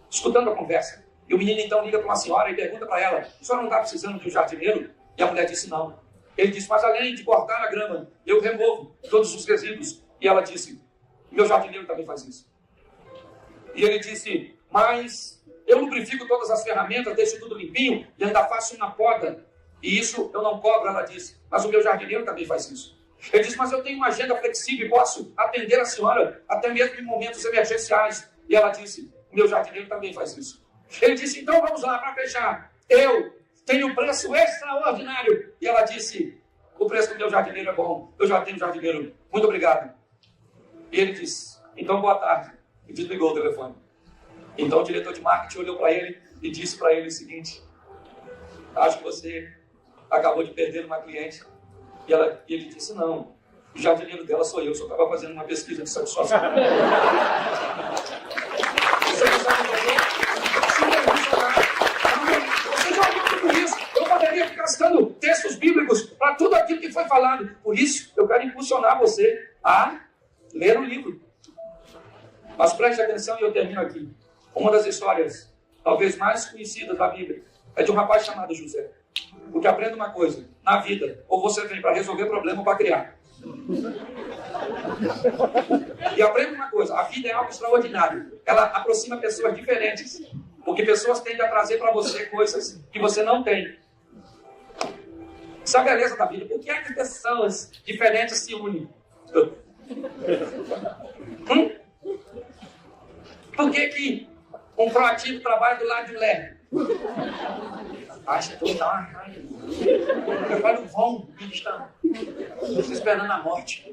escutando a conversa. E o menino então liga para uma senhora e pergunta para ela: a senhora não está precisando de um jardineiro? E a mulher disse: não. Ele disse: mas além de cortar a grama, eu removo todos os resíduos. E ela disse: meu jardineiro também faz isso. E ele disse: mas eu lubrifico todas as ferramentas, deixo tudo limpinho e ainda faço uma poda. E isso eu não cobro, ela disse. Mas o meu jardineiro também faz isso. Ele disse: mas eu tenho uma agenda flexível e posso atender a senhora até mesmo em momentos emergenciais. E ela disse: o meu jardineiro também faz isso. Ele disse: então vamos lá, para fechar. Eu tenho um preço extraordinário. E ela disse: o preço do meu jardineiro é bom. Eu já tenho jardineiro. Muito obrigado. E ele disse: então boa tarde. E desligou o telefone. Então o diretor de marketing olhou para ele e disse para ele o seguinte: acho que você acabou de perder uma cliente. E ele disse: não, o jardineiro dela sou eu, só estava fazendo uma pesquisa de satisfação. Você não sabe você já ouviu tudo isso? Eu poderia ficar citando textos bíblicos para tudo aquilo que foi falado. Por isso, eu quero impulsionar você a ler o livro. Mas preste atenção e eu termino aqui. Uma das histórias, talvez mais conhecidas da Bíblia, é de um rapaz chamado José. Porque aprenda uma coisa, na vida, ou você vem para resolver problema ou para criar. E aprenda uma coisa, a vida é algo extraordinário. Ela aproxima pessoas diferentes. Porque pessoas tendem a trazer para você coisas que você não tem. Isso é a beleza da vida. Por que é que pessoas diferentes se unem? Por que um proativo trabalha do lado de um lerdo? Acha que dá uma raiva. Eu falo, vão, eles estão esperando a morte.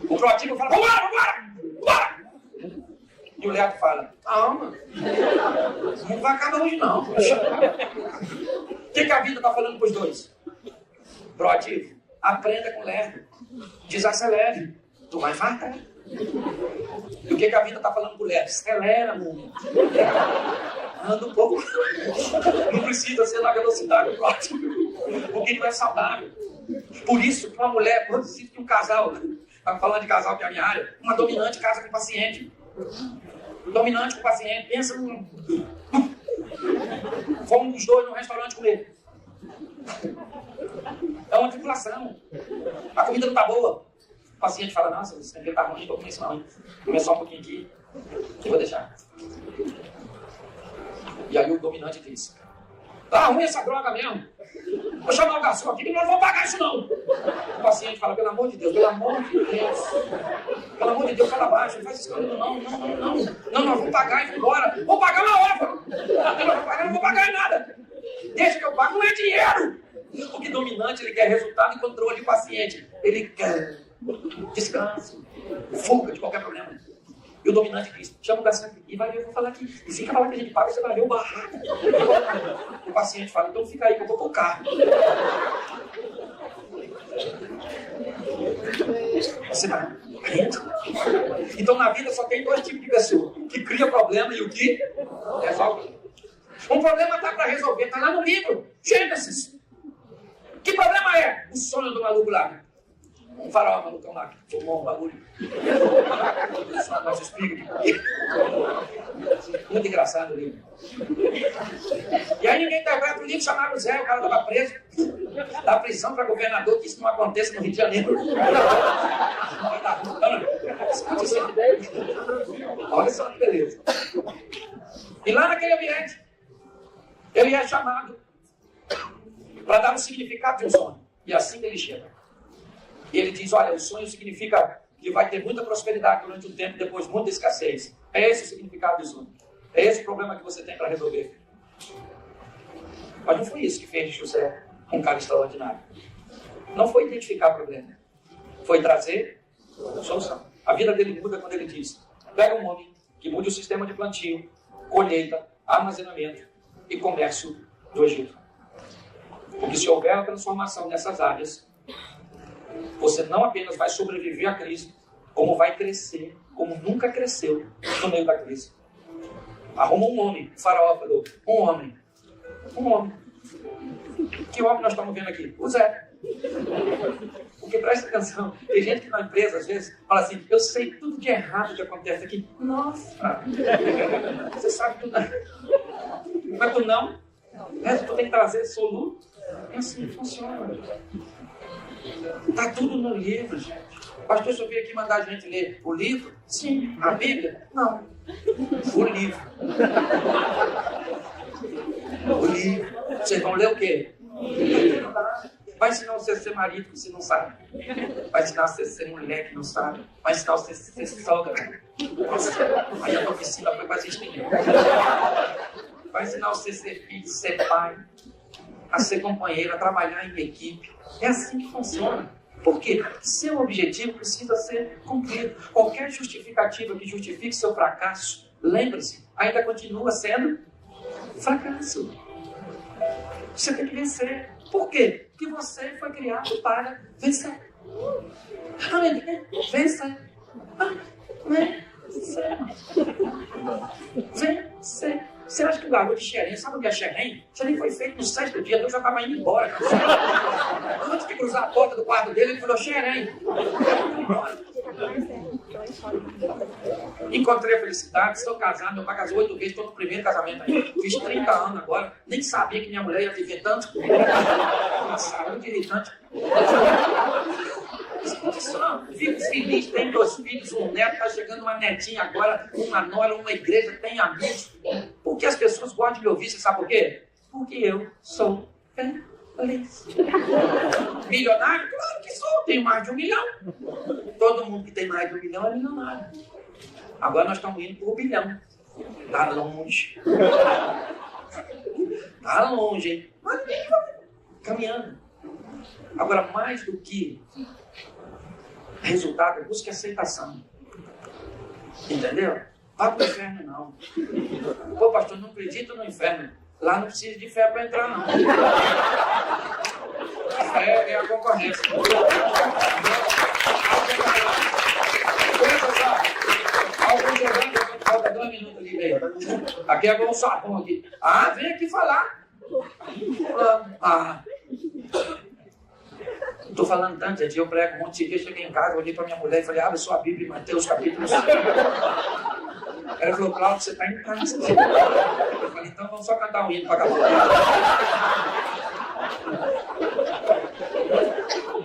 O proativo fala: vambora! E o lerdo fala: calma, não vai acabar hoje não. O que a vida está falando para os dois? Proativo: aprenda com o lerdo, desacelere, tu vai infartar. E o que a vida está falando para o lerdo? Acelera, mundo. Anda um pouco. Não precisa ser na velocidade do próximo, porque não é saudável. Por isso, para uma mulher, quando se que um casal, estava falando de casal que é a minha área, uma dominante casa com o paciente. Dominante com o paciente, pensa num. Fomos os dois num restaurante comer. É uma tripulação. A comida não está boa. O paciente fala, nossa, esse tempero está ruim, não vou comer isso não. Vou comer só um pouquinho aqui e vou deixar. E aí o dominante diz, tá ruim essa droga mesmo. Vou chamar o garçom aqui, que nós não vamos pagar isso não. O paciente fala, pelo amor de Deus, pelo amor de Deus. Pelo amor de Deus, fala baixo, não faz isso comigo, não. Não, nós vamos pagar e vamos embora. Vou pagar uma hora. Eu não vou pagar nada. Deixa que eu pago, não é dinheiro. Porque dominante, ele quer resultado e controle do paciente. Ele quer descanso, fuga de qualquer problema. E o dominante diz, chama o garçom aqui, e vai ver, eu vou falar aqui. E fica falando que a gente paga, você vai ver o barraco. O paciente fala, então fica aí que eu vou pro carro. Você vai rindo. Então na vida só tem dois tipos de pessoa, o que cria problema e o que resolve. Um problema está para resolver, está lá no livro, Gênesis. Que problema é? O sonho do maluco lá. Um faraó malucão lá, que formou um bagulho. Mas explica aqui. Muito engraçado o livro. E aí ninguém interpreta o livro, chamaram o Zé, o cara estava preso. Da prisão para governador, que isso não aconteça no Rio de Janeiro. Olha só que beleza. E lá naquele ambiente, ele é chamado para dar um significado de um sonho. E assim que ele chega. E ele diz, olha, o sonho significa que vai ter muita prosperidade durante um tempo, depois muita escassez. É esse o significado do sonho. É esse o problema que você tem para resolver. Mas não foi isso que fez de José um cara extraordinário. Não foi identificar o problema. Foi trazer solução. A vida dele muda quando ele diz, pega um homem que mude o sistema de plantio, colheita, armazenamento e comércio do Egito. Porque se houver a transformação nessas áreas, você não apenas vai sobreviver à crise, como vai crescer, como nunca cresceu no meio da crise. Arruma um homem, o faraó falou, um homem. Que homem nós estamos vendo aqui? O Zé. Porque presta atenção, tem gente que na empresa às vezes fala assim, eu sei tudo de errado que acontece aqui. Nossa, você sabe tudo. Mas tu não? Tu tem que trazer soluto. É assim que funciona. Está tudo no livro, gente. O pastor só veio aqui mandar a gente ler o livro? Sim. A Bíblia? Não. O livro. O livro. Vocês vão ler o quê? Vai ensinar você a ser marido que você não sabe. Vai ensinar você a ser mulher que não sabe. Vai ensinar você a ser sogra. Aí a oficina foi para vocês entenderem. Vai ensinar você a ser filho, ser pai, a ser companheiro, a trabalhar em equipe. É assim que funciona. Por quê? Seu objetivo precisa ser cumprido. Qualquer justificativa que justifique seu fracasso, lembre-se, ainda continua sendo fracasso. Você tem que vencer. Por quê? Porque você foi criado para vencer. Vencer. Vencer. Você acha que o garoto de Xerém, sabe o que é Xerém? Xerém foi feito no 6º dia, Deus já estava indo embora. Antes de cruzar a porta do quarto dele, ele falou Xerém. Encontrei a felicidade, estou casado, meu pai casou 8 vezes, estou no primeiro casamento ainda. Fiz 30 anos agora, nem sabia que minha mulher ia viver tanto. Nossa, muito irritante. Fico feliz, tem 2 filhos, um neto, está chegando uma netinha agora, uma nora, uma igreja, tem amigos. Porque as pessoas gostam de me ouvir, você sabe por quê? Porque eu sou feliz. Milionário? Claro que sou, tenho mais de 1 milhão. Todo mundo que tem mais de 1 milhão é milionário. Agora nós estamos indo para o bilhão. Está longe. Está longe, hein? Mas caminhando. Agora, mais do que resultado, busque aceitação. Entendeu? Vá para o inferno, não. Pô, pastor, não acredito no inferno. Lá não precisa de fé para entrar, não. É a concorrência. Alguém jogando, falta 2 minutos ali, velho. Aqui é bom o sapão aqui. Ah, vem aqui falar. Estou falando tanto, gente, eu prego um monte de dias, cheguei em casa, olhei para minha mulher e falei, abre sua Bíblia, Mateus capítulo 5. Ela falou, Cláudio, você está em casa. Eu falei, então vamos só cantar um hino para acabar.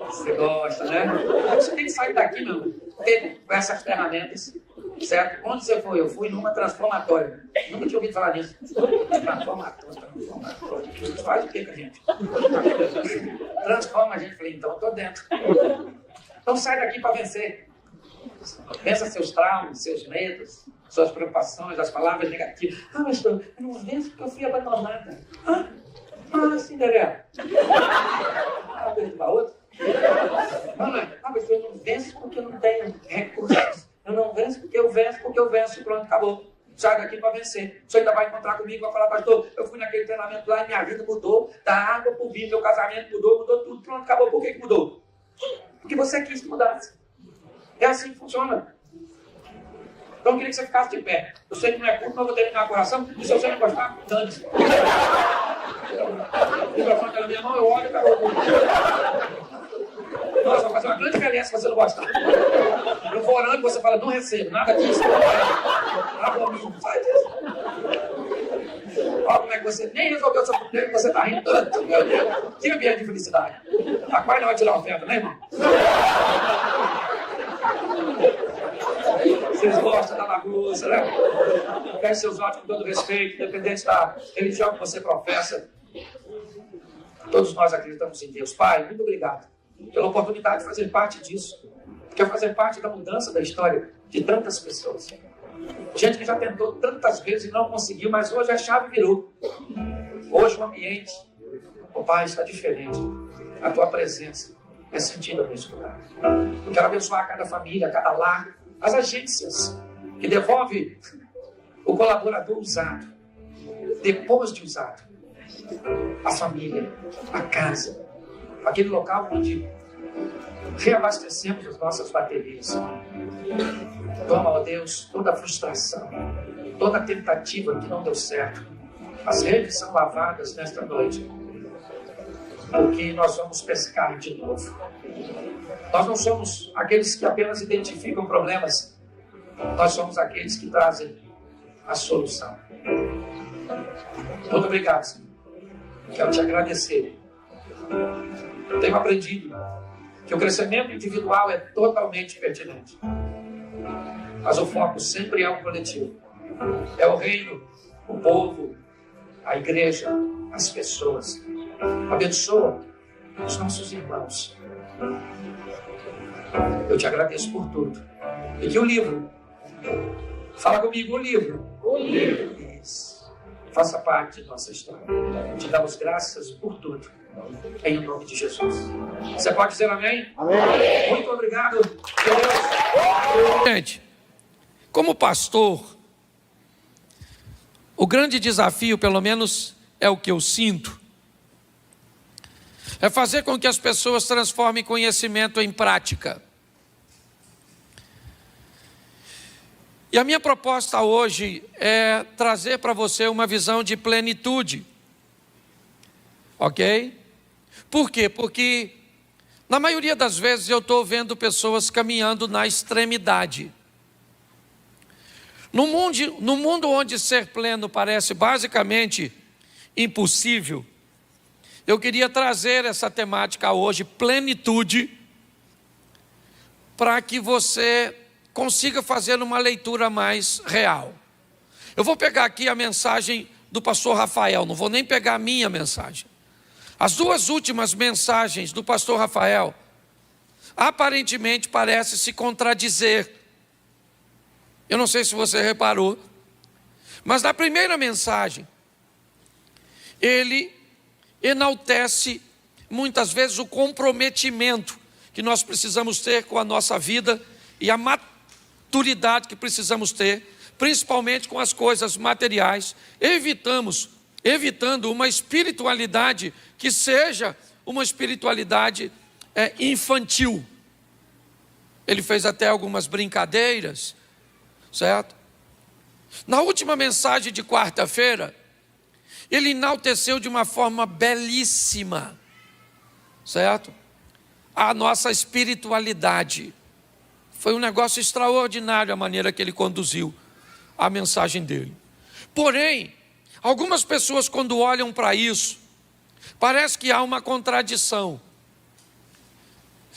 Você gosta, né? Você tem que sair daqui, não. Ter essas ferramentas, certo? Onde você foi? Eu fui numa transformatória. Nunca tinha ouvido falar nisso. Transformatória. Isso faz o que com a gente? Transforma a gente. Falei, então eu tô dentro. Então sai daqui para vencer. Vença seus traumas, seus medos, suas preocupações, as palavras negativas. Ah, mas eu não venço porque eu fui abandonada. Cinderela. Ah, perguntar outra. Mas eu não venço porque eu não tenho recursos. Eu não venço porque eu venço. Pronto, acabou. Sai daqui para vencer. Você ainda vai encontrar comigo e vai falar, pastor, eu fui naquele treinamento lá e minha vida mudou. Da água para o vinho, meu casamento mudou tudo. Pronto, acabou. Por que mudou? Porque você quis que mudasse. É assim que funciona. Então eu queria que você ficasse de pé. Eu sei que não é culto, mas eu vou terminar o coração. E se você não gostar, dane-se. O microfone está na minha mão, eu olho e acabou. Nossa, vai fazer uma grande diferença se você não gostar. Eu vou orando e você fala, não recebo, nada disso. Não sai disso. Olha como é que você nem resolveu o seu problema e você está rindo tanto, meu Deus. Que ambiente de felicidade. A quase não vai tirar a oferta, né, irmão? Vocês gostam da bagunça, né? Feche seus olhos com todo respeito, independente da religião que você professa. Todos nós acreditamos em Deus. Pai, muito obrigado pela oportunidade de fazer parte disso. Quer fazer parte da mudança da história de tantas pessoas. Gente que já tentou tantas vezes e não conseguiu, mas hoje a chave virou. Hoje o ambiente, Pai, está diferente. A tua presença é sentida nesse lugar. Eu quero abençoar cada família, cada lar, as agências que devolvem o colaborador usado, depois de usado, a família, a casa, aquele local onde reabastecemos as nossas baterias. Toma, ó Deus, toda a frustração, toda a tentativa que não deu certo. As redes são lavadas nesta noite, porque nós vamos pescar de novo. Nós não somos aqueles que apenas identificam problemas, nós somos aqueles que trazem a solução. Muito obrigado, Senhor. Quero te agradecer. Eu tenho aprendido que o crescimento individual é totalmente pertinente, mas o foco sempre é o coletivo. É o reino, o povo, a igreja, as pessoas. Abençoa os nossos irmãos. Eu te agradeço por tudo. E que o livro, fala comigo, o livro. Isso. Faça parte de nossa história. Te damos graças por tudo. Em nome de Jesus. Você pode dizer amém? Amém. Muito obrigado. Deus. Gente, como pastor, o grande desafio, pelo menos é o que eu sinto, é fazer com que as pessoas transformem conhecimento em prática. E a minha proposta hoje é trazer para você uma visão de plenitude. Ok? Por quê? Porque na maioria das vezes eu estou vendo pessoas caminhando na extremidade. No mundo onde ser pleno parece basicamente impossível, eu queria trazer essa temática hoje, plenitude, para que você consiga fazer uma leitura mais real. Eu vou pegar aqui a mensagem do pastor Rafael, não vou nem pegar a minha mensagem. As duas últimas mensagens do pastor Rafael, aparentemente parecem se contradizer. Eu não sei se você reparou, mas na primeira mensagem, ele enaltece muitas vezes o comprometimento que nós precisamos ter com a nossa vida e a maturidade que precisamos ter, principalmente com as coisas materiais, evitando uma espiritualidade que seja uma espiritualidade infantil. Ele fez até algumas brincadeiras, certo? Na última mensagem de quarta-feira, ele enalteceu de uma forma belíssima, certo? A nossa espiritualidade. Foi um negócio extraordinário a maneira que ele conduziu a mensagem dele. Porém, algumas pessoas quando olham para isso, Parece que há uma contradição,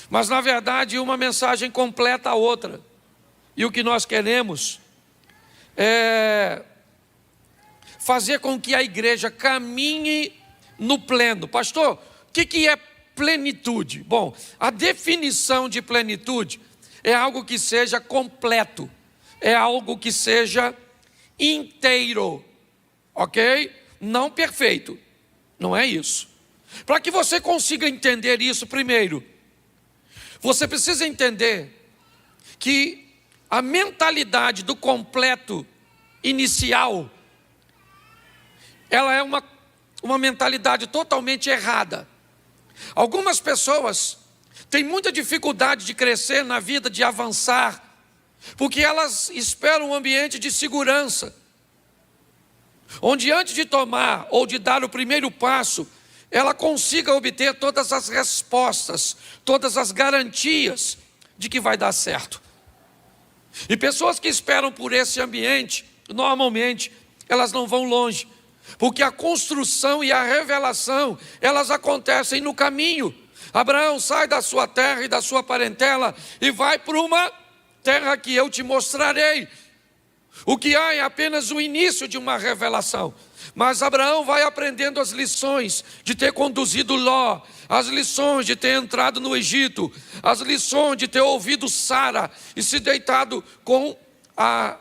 mas na verdade uma mensagem completa a outra. E o que nós queremos é fazer com que a igreja caminhe no pleno. Pastor, o que é plenitude? Bom, a definição de plenitude é algo que seja completo, é algo que seja inteiro, ok? Não perfeito, não é isso. Para que você consiga entender isso, primeiro, você precisa entender que a mentalidade do completo inicial, ela é uma mentalidade totalmente errada. Algumas pessoas têm muita dificuldade de crescer na vida, de avançar, porque elas esperam um ambiente de segurança, onde antes de tomar ou de dar o primeiro passo, ela consiga obter todas as respostas, todas as garantias de que vai dar certo. E pessoas que esperam por esse ambiente, normalmente, elas não vão longe, porque a construção e a revelação, elas acontecem no caminho. Abraão sai da sua terra e da sua parentela e vai para uma terra que eu te mostrarei. O que há é apenas o início de uma revelação. Mas Abraão vai aprendendo as lições de ter conduzido Ló, as lições de ter entrado no Egito, as lições de ter ouvido Sara e se deitado com a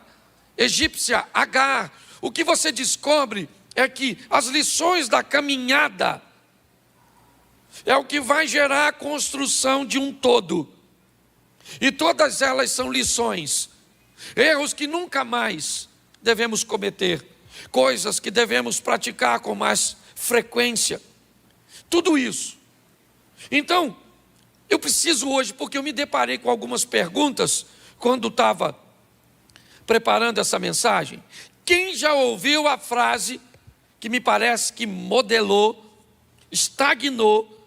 egípcia Agar. O que você descobre é que as lições da caminhada é o que vai gerar a construção de um todo. E todas elas são lições, erros que nunca mais devemos cometer, coisas que devemos praticar com mais frequência. Tudo isso. Então, eu preciso hoje, porque eu me deparei com algumas perguntas quando estava preparando essa mensagem. Quem já ouviu a frase que me parece que modelou, estagnou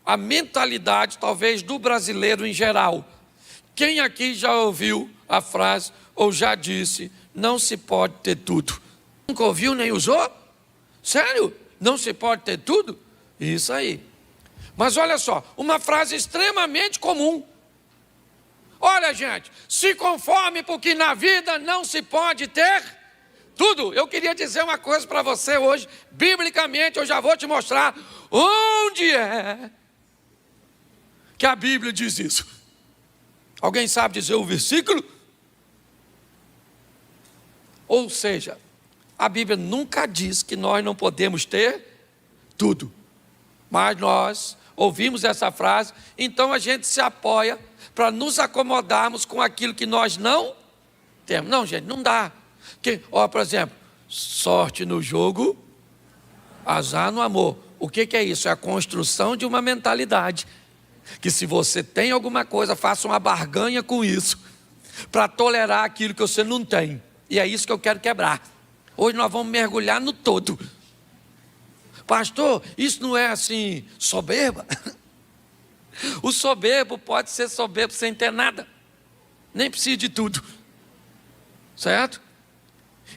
a mentalidade, talvez, do brasileiro em geral? Quem aqui já ouviu a frase ou já disse: não se pode ter tudo? Nunca ouviu nem usou? Sério? Não se pode ter tudo? Isso aí. Mas olha só, uma frase extremamente comum. Olha, gente, se conforme, porque na vida não se pode ter tudo. Eu queria dizer uma coisa para você hoje, biblicamente eu já vou te mostrar onde é que a Bíblia diz isso. Alguém sabe dizer o versículo? Ou seja, a Bíblia nunca diz que nós não podemos ter tudo. Mas nós ouvimos essa frase, então a gente se apoia para nos acomodarmos com aquilo que nós não temos. Não, gente, não dá. Por exemplo, sorte no jogo, azar no amor. O que é isso? É a construção de uma mentalidade. Que se você tem alguma coisa, faça uma barganha com isso, para tolerar aquilo que você não tem. E é isso que eu quero quebrar. Hoje nós vamos mergulhar no todo. Pastor, isso não é assim, soberba? O soberbo pode ser soberbo sem ter nada. Nem precisa de tudo. Certo?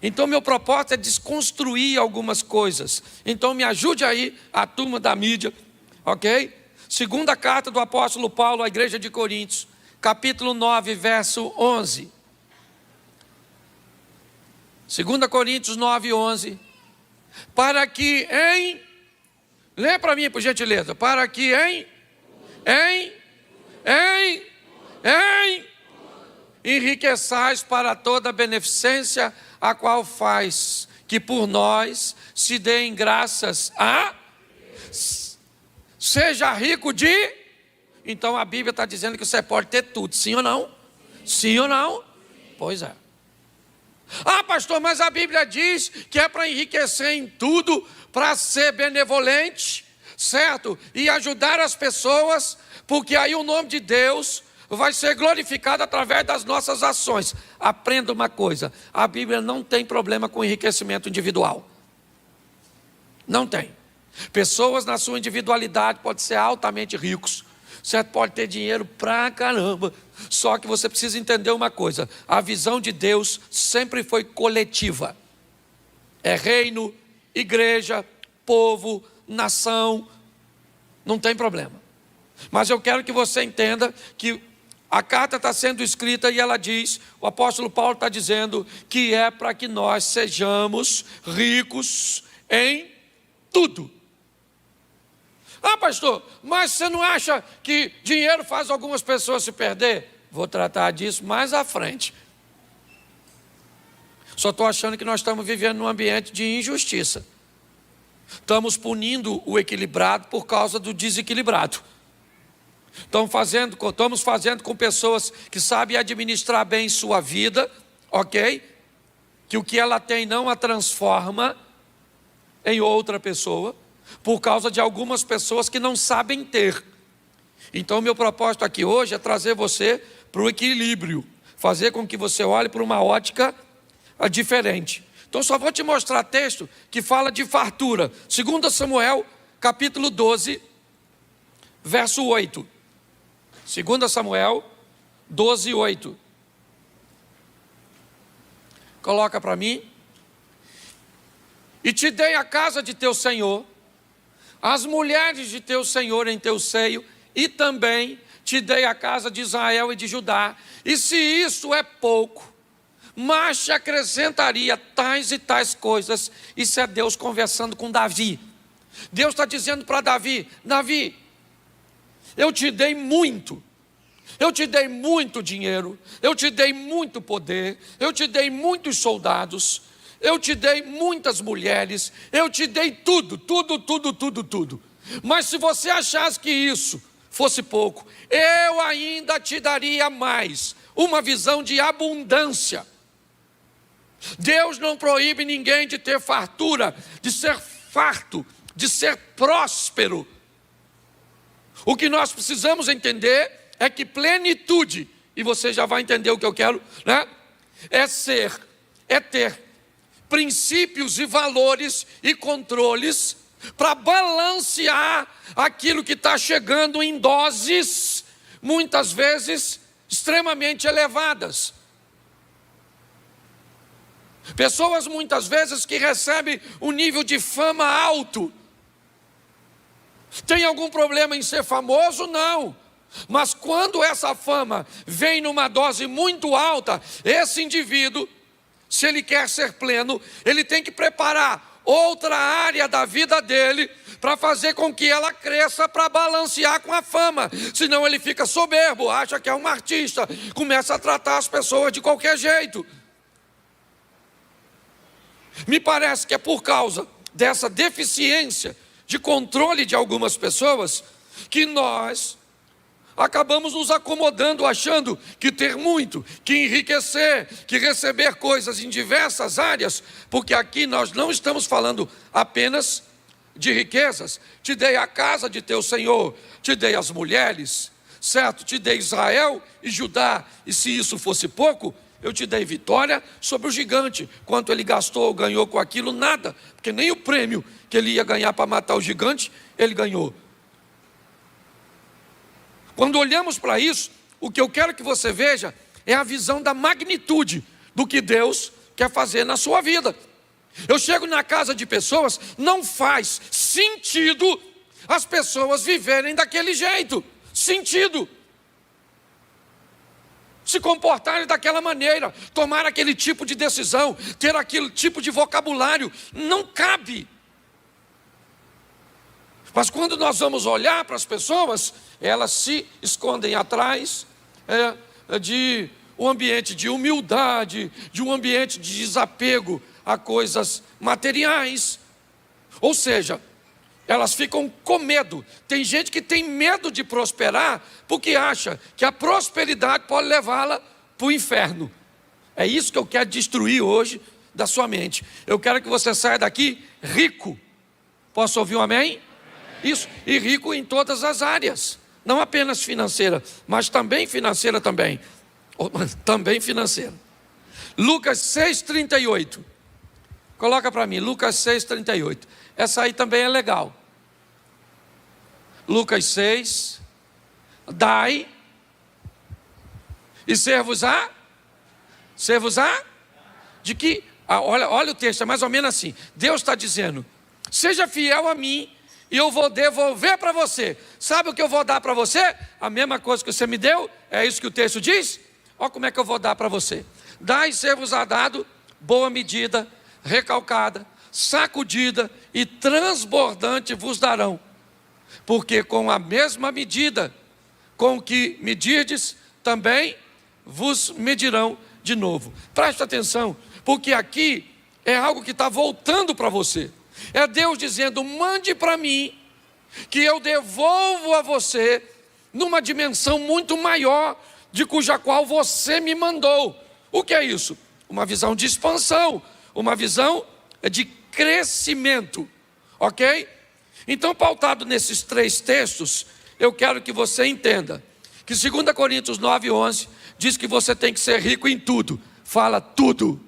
Então meu propósito é desconstruir algumas coisas. Então me ajude aí, a turma da mídia, ok? Segunda carta do apóstolo Paulo à igreja de Coríntios, capítulo 9, verso 11. 2 Coríntios 9, 11. Para que lê para mim, por gentileza. Para que enriqueçais para toda a beneficência, a qual faz que por nós se deem graças a... Seja rico de... Então a Bíblia está dizendo que você pode ter tudo, sim ou não? Sim ou não? Pois é. Ah, pastor, mas a Bíblia diz que é para enriquecer em tudo, para ser benevolente, certo? E ajudar as pessoas, porque aí o nome de Deus vai ser glorificado através das nossas ações. Aprenda uma coisa, a Bíblia não tem problema com enriquecimento individual. Não tem. Pessoas na sua individualidade podem ser altamente ricos, certo? Pode ter dinheiro pra caramba. Só que você precisa entender uma coisa: a visão de Deus sempre foi coletiva. É reino, igreja, povo, nação, não tem problema. Mas eu quero que você entenda que a carta está sendo escrita e ela diz, o apóstolo Paulo está dizendo que é para que nós sejamos ricos em tudo. Ah, pastor, mas você não acha que dinheiro faz algumas pessoas se perder? Vou tratar disso mais à frente. Só estou achando que nós estamos vivendo num ambiente de injustiça. Estamos punindo o equilibrado por causa do desequilibrado. Estamos fazendo com pessoas que sabem administrar bem sua vida, ok? Que o que ela tem não a transforma em outra pessoa, por causa de algumas pessoas que não sabem ter. Então, meu propósito aqui hoje é trazer você para o equilíbrio, fazer com que você olhe para uma ótica diferente. Então, só vou te mostrar texto que fala de fartura. 2 Samuel, capítulo 12, verso 8. 2 Samuel 12, 8. Coloca para mim. E te dei a casa de teu senhor, as mulheres de teu senhor em teu seio, e também te dei a casa de Israel e de Judá. E se isso é pouco, mas te acrescentaria tais e tais coisas. Isso é Deus conversando com Davi. Deus está dizendo para Davi: Davi, eu te dei muito. Eu te dei muito dinheiro, eu te dei muito poder, eu te dei muitos soldados, eu te dei muitas mulheres, eu te dei tudo. Mas se você achasse que isso fosse pouco, eu ainda te daria mais, uma visão de abundância. Deus não proíbe ninguém de ter fartura, de ser farto, de ser próspero. O que nós precisamos entender é que plenitude, e você já vai entender o que eu quero, né? É ter princípios e valores e controles para balancear aquilo que está chegando em doses, muitas vezes, extremamente elevadas. Pessoas muitas vezes que recebem um nível de fama alto. Tem algum problema em ser famoso? Não. Mas quando essa fama vem numa dose muito alta, esse indivíduo, se ele quer ser pleno, ele tem que preparar outra área da vida dele para fazer com que ela cresça, para balancear com a fama. Senão ele fica soberbo, acha que é um artista, começa a tratar as pessoas de qualquer jeito. Me parece que é por causa dessa deficiência de controle de algumas pessoas que nós acabamos nos acomodando, achando que ter muito, que enriquecer, que receber coisas em diversas áreas, porque aqui nós não estamos falando apenas de riquezas. Te dei a casa de teu senhor, te dei as mulheres, certo? Te dei Israel e Judá, e se isso fosse pouco, eu te dei vitória sobre o gigante. Quanto ele gastou ou ganhou com aquilo? Nada, porque nem o prêmio que ele ia ganhar para matar o gigante, ele ganhou. Quando olhamos para isso, o que eu quero que você veja é a visão da magnitude do que Deus quer fazer na sua vida. Eu chego na casa de pessoas, não faz sentido as pessoas viverem daquele jeito. Sentido. Se comportarem daquela maneira, tomar aquele tipo de decisão, ter aquele tipo de vocabulário, não cabe. Mas quando nós vamos olhar para as pessoas, elas se escondem atrás de um ambiente de humildade, de um ambiente de desapego a coisas materiais. Ou seja, elas ficam com medo. Tem gente que tem medo de prosperar porque acha que a prosperidade pode levá-la para o inferno. É isso que eu quero destruir hoje da sua mente. Eu quero que você saia daqui rico. Posso ouvir um amém? Isso, e rico em todas as áreas, não apenas financeira, mas também financeira também. Também financeira. Lucas 6,38. Coloca para mim, Lucas 6,38. Essa aí também é legal. Lucas 6. Dai e ser-vos-á. Ser-vos-á? De que? Olha o texto, é mais ou menos assim. Deus está dizendo: seja fiel a mim, e eu vou devolver para você. Sabe o que eu vou dar para você? A mesma coisa que você me deu, é isso que o texto diz? Olha como é que eu vou dar para você. Dai e ser-vos-á dado, boa medida, recalcada, sacudida e transbordante vos darão. Porque com a mesma medida com que medirdes, também vos medirão de novo. Preste atenção, porque aqui é algo que está voltando para você. É Deus dizendo, mande para mim, que eu devolvo a você, numa dimensão muito maior, de cuja qual você me mandou. O que é isso? Uma visão de expansão, uma visão de crescimento, ok? Então, pautado nesses 3 textos, eu quero que você entenda que 2 Coríntios 9:11 diz que você tem que ser rico em tudo. Fala tudo.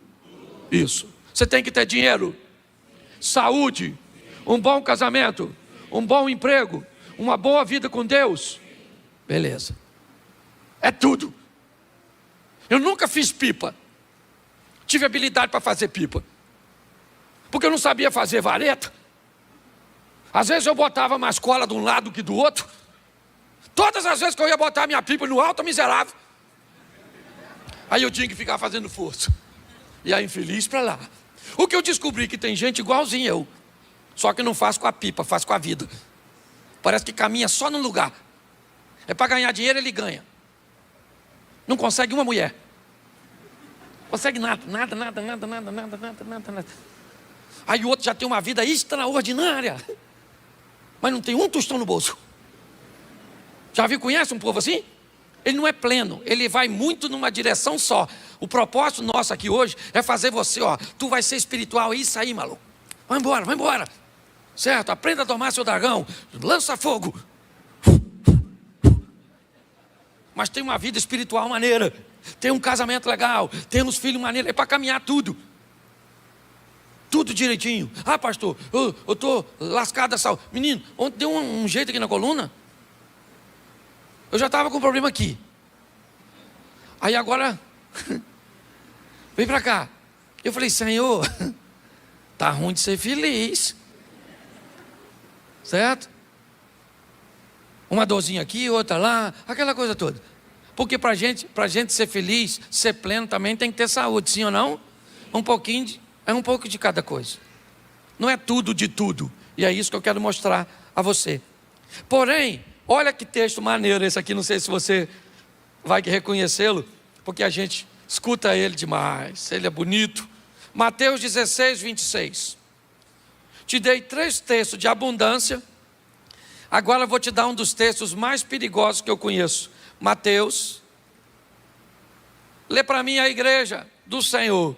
Isso. Você tem que ter dinheiro, saúde, um bom casamento, um bom emprego, uma boa vida com Deus. Beleza. É tudo. Eu nunca fiz pipa. Tive habilidade para fazer pipa, porque eu não sabia fazer vareta. Às vezes eu botava mais cola de um lado que do outro. Todas as vezes que eu ia botar minha pipa no alto, miserável. Aí eu tinha que ficar fazendo força. E aí infeliz para lá. O que eu descobri que tem gente igualzinho eu, só que não faz com a pipa, faz com a vida. Parece que caminha só num lugar. É para ganhar dinheiro, ele ganha. Não consegue uma mulher. Consegue nada. Aí o outro já tem uma vida extraordinária, mas não tem um tostão no bolso. Já viu, conhece um povo assim? Ele não é pleno, ele vai muito numa direção só. O propósito nosso aqui hoje é fazer você, tu vai ser espiritual, é isso aí, maluco. Vai embora. Certo? Aprenda a domar seu dragão, lança fogo. Mas tem uma vida espiritual maneira, tem um casamento legal, tem uns filhos maneiros, é para caminhar tudo. Tudo direitinho. Ah, pastor, eu estou lascado da saúde. Menino, ontem deu um jeito aqui na coluna. Eu já estava com um problema aqui. Aí agora, vem para cá. Eu falei, Senhor, tá ruim de ser feliz. Certo? Uma dorzinha aqui, outra lá, aquela coisa toda. Porque para gente ser feliz, ser pleno, também tem que ter saúde, sim ou não? Um pouco de cada coisa. Não é tudo de tudo. E é isso que eu quero mostrar a você. Porém, olha que texto maneiro esse aqui. Não sei se você vai reconhecê-lo, porque a gente escuta ele demais. Ele é bonito. Mateus 16:26. Te dei 3 textos de abundância. Agora eu vou te dar um dos textos mais perigosos que eu conheço. Mateus. Lê para mim a igreja do Senhor.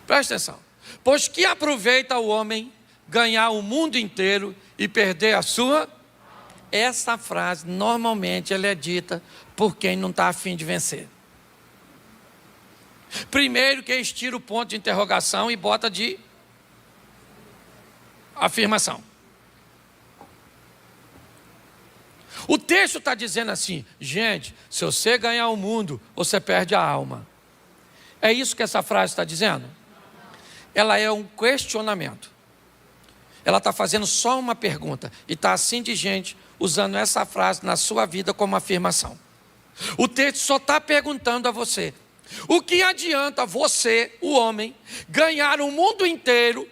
Presta atenção. Pois que aproveita o homem ganhar o mundo inteiro e perder a sua? Essa frase, normalmente, ela é dita por quem não está a fim de vencer. Primeiro que eles tiram o ponto de interrogação e bota de afirmação. O texto está dizendo assim, gente, se você ganhar o mundo, você perde a alma. É isso que essa frase está dizendo? Ela é um questionamento. Ela está fazendo só uma pergunta. E está assim de gente usando essa frase na sua vida como afirmação. O texto só está perguntando a você: o que adianta você, o homem, ganhar o mundo inteiro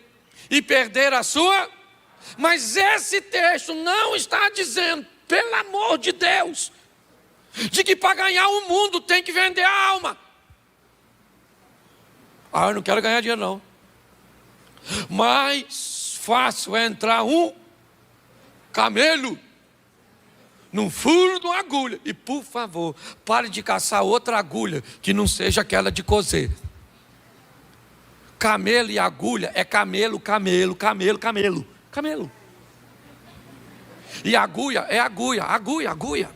e perder a sua? Mas esse texto não está dizendo, pelo amor de Deus, de que para ganhar o mundo tem que vender a alma. Ah, eu não quero ganhar dinheiro não. Mais fácil é entrar um camelo num furo de uma agulha. E por favor, pare de caçar outra agulha que não seja aquela de cozer. Camelo e agulha é camelo. E agulha é agulha.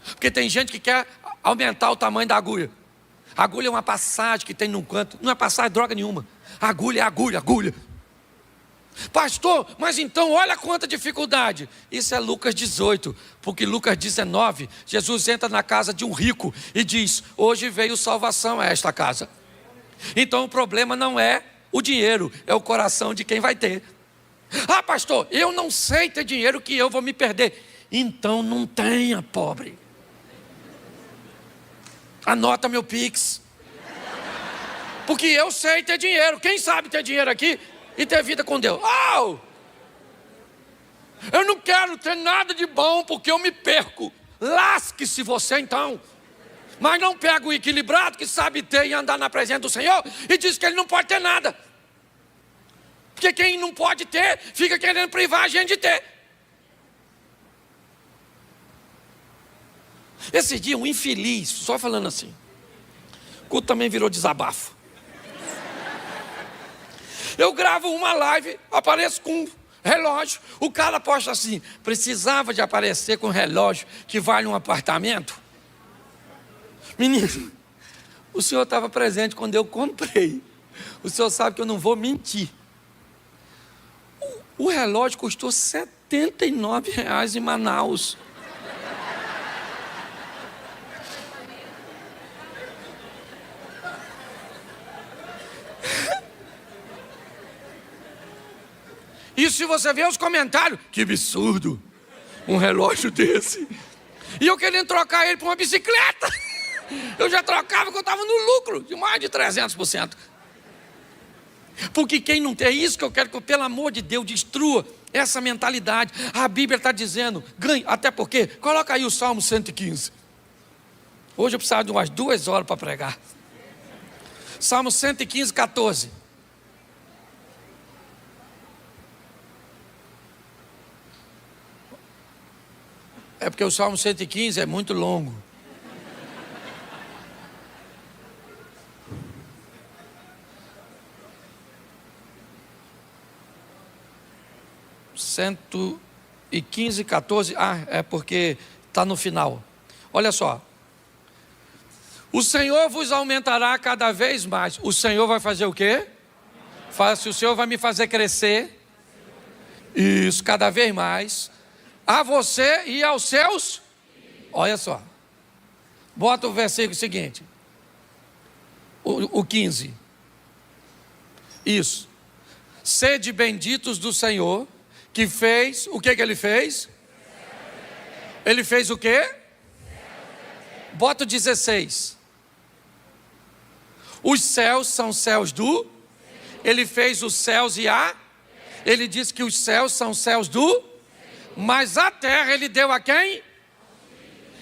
Porque tem gente que quer aumentar o tamanho da agulha. Agulha é uma passagem que tem num canto. Não é passagem droga nenhuma. Agulha é agulha. Pastor, mas então olha quanta dificuldade. Isso é Lucas 18, porque Lucas 19, Jesus entra na casa de um rico e diz: hoje veio salvação a esta casa. Então o problema não é o dinheiro, é o coração de quem vai ter. Ah, pastor, eu não sei ter dinheiro que eu vou me perder. Então não tenha, pobre. Anota meu Pix. Porque eu sei ter dinheiro. Quem sabe ter dinheiro aqui e ter vida com Deus? Oh! Eu não quero ter nada de bom porque eu me perco. Lasque-se você então. Mas não pega o equilibrado que sabe ter e andar na presença do Senhor e diz que ele não pode ter nada. Porque quem não pode ter, fica querendo privar a gente de ter. Esse dia um infeliz, só falando assim, o culto também virou desabafo. Eu gravo uma live, apareço com um relógio, o cara posta assim: precisava de aparecer com um relógio que vale um apartamento? Menino, o senhor estava presente quando eu comprei. O senhor sabe que eu não vou mentir. O relógio custou R$79 em Manaus. E se você ver os comentários, que absurdo, um relógio desse. E eu querendo trocar ele por uma bicicleta. Eu já trocava porque eu estava no lucro de mais de 300%. Porque quem não tem isso que eu quero que, pelo amor de Deus, destrua essa mentalidade. A Bíblia está dizendo, ganhe, até porque, coloca aí o Salmo 115. Hoje eu precisava de umas 2 horas para pregar. Salmo 115, 14. É porque o Salmo 115 é muito longo. Cento e 15, 14. Ah, é porque está no final. Olha só. O Senhor vos aumentará cada vez mais. O Senhor vai fazer o quê? Se o Senhor vai me fazer crescer. Isso, cada vez mais. A você e aos seus. Olha só. Bota o versículo seguinte. O 15. Isso. Sede benditos do Senhor, que fez, o que ele fez? Ele fez o quê? Bota o 16. Os céus são céus do? Ele fez os céus e a? Ele disse que os céus são céus do? Mas a terra ele deu a quem?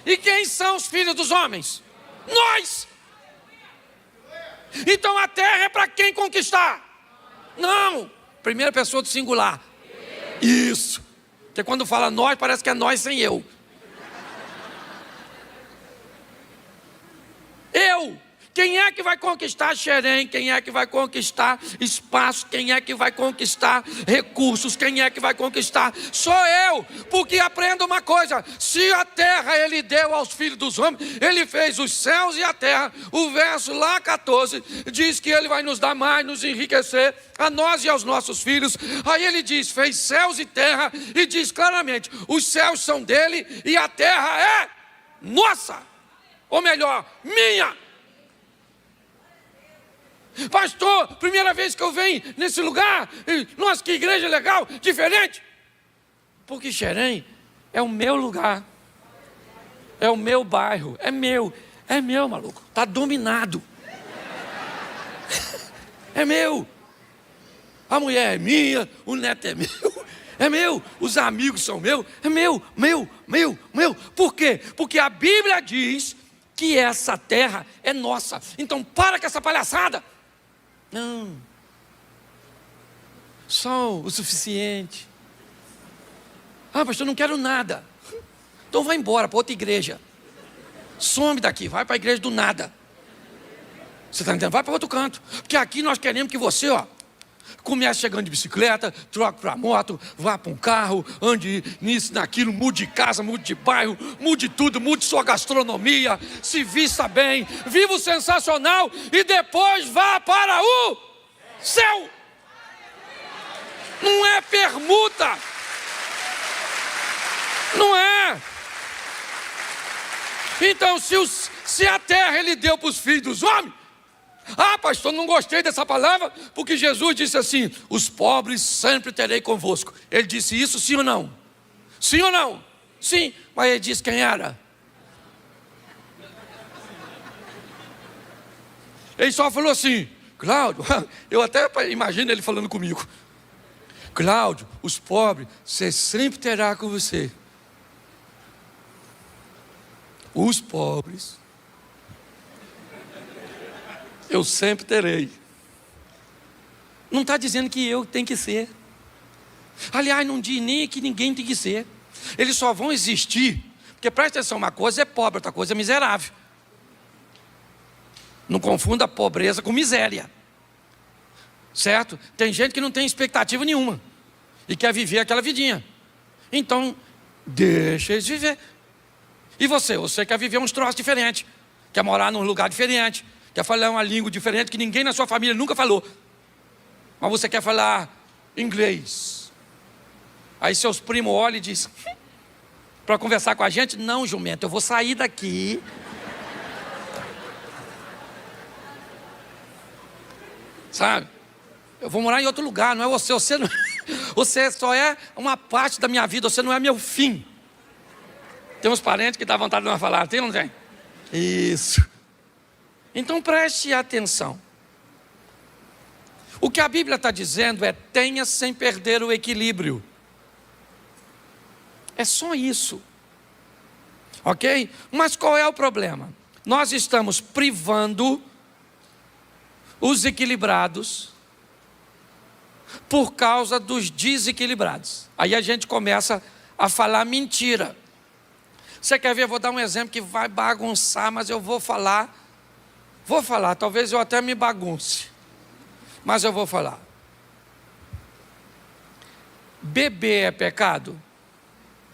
E quem são os filhos dos homens? Nós! Então a terra é para quem conquistar? Não! Primeira pessoa do singular. Isso. Porque quando fala nós, parece que é nós sem eu. Eu. Quem é que vai conquistar Xerém? Quem é que vai conquistar espaço? Quem é que vai conquistar recursos? Quem é que vai conquistar? Sou eu. Porque aprenda uma coisa: se a terra ele deu aos filhos dos homens, ele fez os céus e a terra. O verso lá 14 diz que ele vai nos dar mais, nos enriquecer, a nós e aos nossos filhos. Aí ele diz, fez céus e terra, e diz claramente, os céus são dele e a terra é nossa. Ou melhor, minha. Pastor, primeira vez que eu venho nesse lugar, nossa, que igreja legal, diferente. Porque Xerém é o meu lugar, é o meu bairro, é meu, maluco, está dominado. É meu. A mulher é minha, o neto é meu, é meu, os amigos são meus, é meu. Por quê? Porque a Bíblia diz que essa terra é nossa. Então para com essa palhaçada. Não, só o suficiente. Ah, pastor, eu não quero nada. Então vai embora para outra igreja. Some daqui, vai para a igreja do nada. Você está entendendo? Vai para outro canto. Porque aqui nós queremos que você, comece chegando de bicicleta, troque para moto, vá para um carro, ande nisso, naquilo, mude de casa, mude de bairro, mude tudo, mude sua gastronomia, se vista bem, viva o sensacional e depois vá para o céu. Não é permuta. Não é. Então, se a terra ele deu para os filhos dos homens, pastor, não gostei dessa palavra, porque Jesus disse assim: os pobres sempre terei convosco. Ele disse isso, sim ou não? Sim ou não? Sim, mas ele disse quem era? Ele só falou assim: Cláudio, eu até imagino ele falando comigo: Cláudio, os pobres, você sempre terá com você. Os pobres, eu sempre terei. Não está dizendo que eu tenho que ser. Aliás, não diz nem que ninguém tem que ser. Eles só vão existir, porque presta atenção, uma coisa é pobre, outra coisa é miserável. Não confunda pobreza com miséria. Certo? Tem gente que não tem expectativa nenhuma e quer viver aquela vidinha. Então, deixa eles viver. E você quer viver uns troços diferentes, quer morar num lugar diferente, quer falar uma língua diferente que ninguém na sua família nunca falou, mas você quer falar inglês. Aí seus primos olham e dizem: para conversar com a gente? Não, jumento, eu vou sair daqui. Sabe? Eu vou morar em outro lugar, não é você. Você só é uma parte da minha vida, você não é meu fim. Tem uns parentes que dá vontade de não falar, tem ou não tem? Isso. Então preste atenção. O que a Bíblia está dizendo é: tenha sem perder o equilíbrio. É só isso. Ok? Mas qual é o problema? Nós estamos privando os equilibrados por causa dos desequilibrados. Aí a gente começa a falar mentira. Você quer ver? Eu vou dar um exemplo que vai bagunçar, mas eu vou falar, talvez eu até me bagunce, mas eu vou falar. Beber é pecado?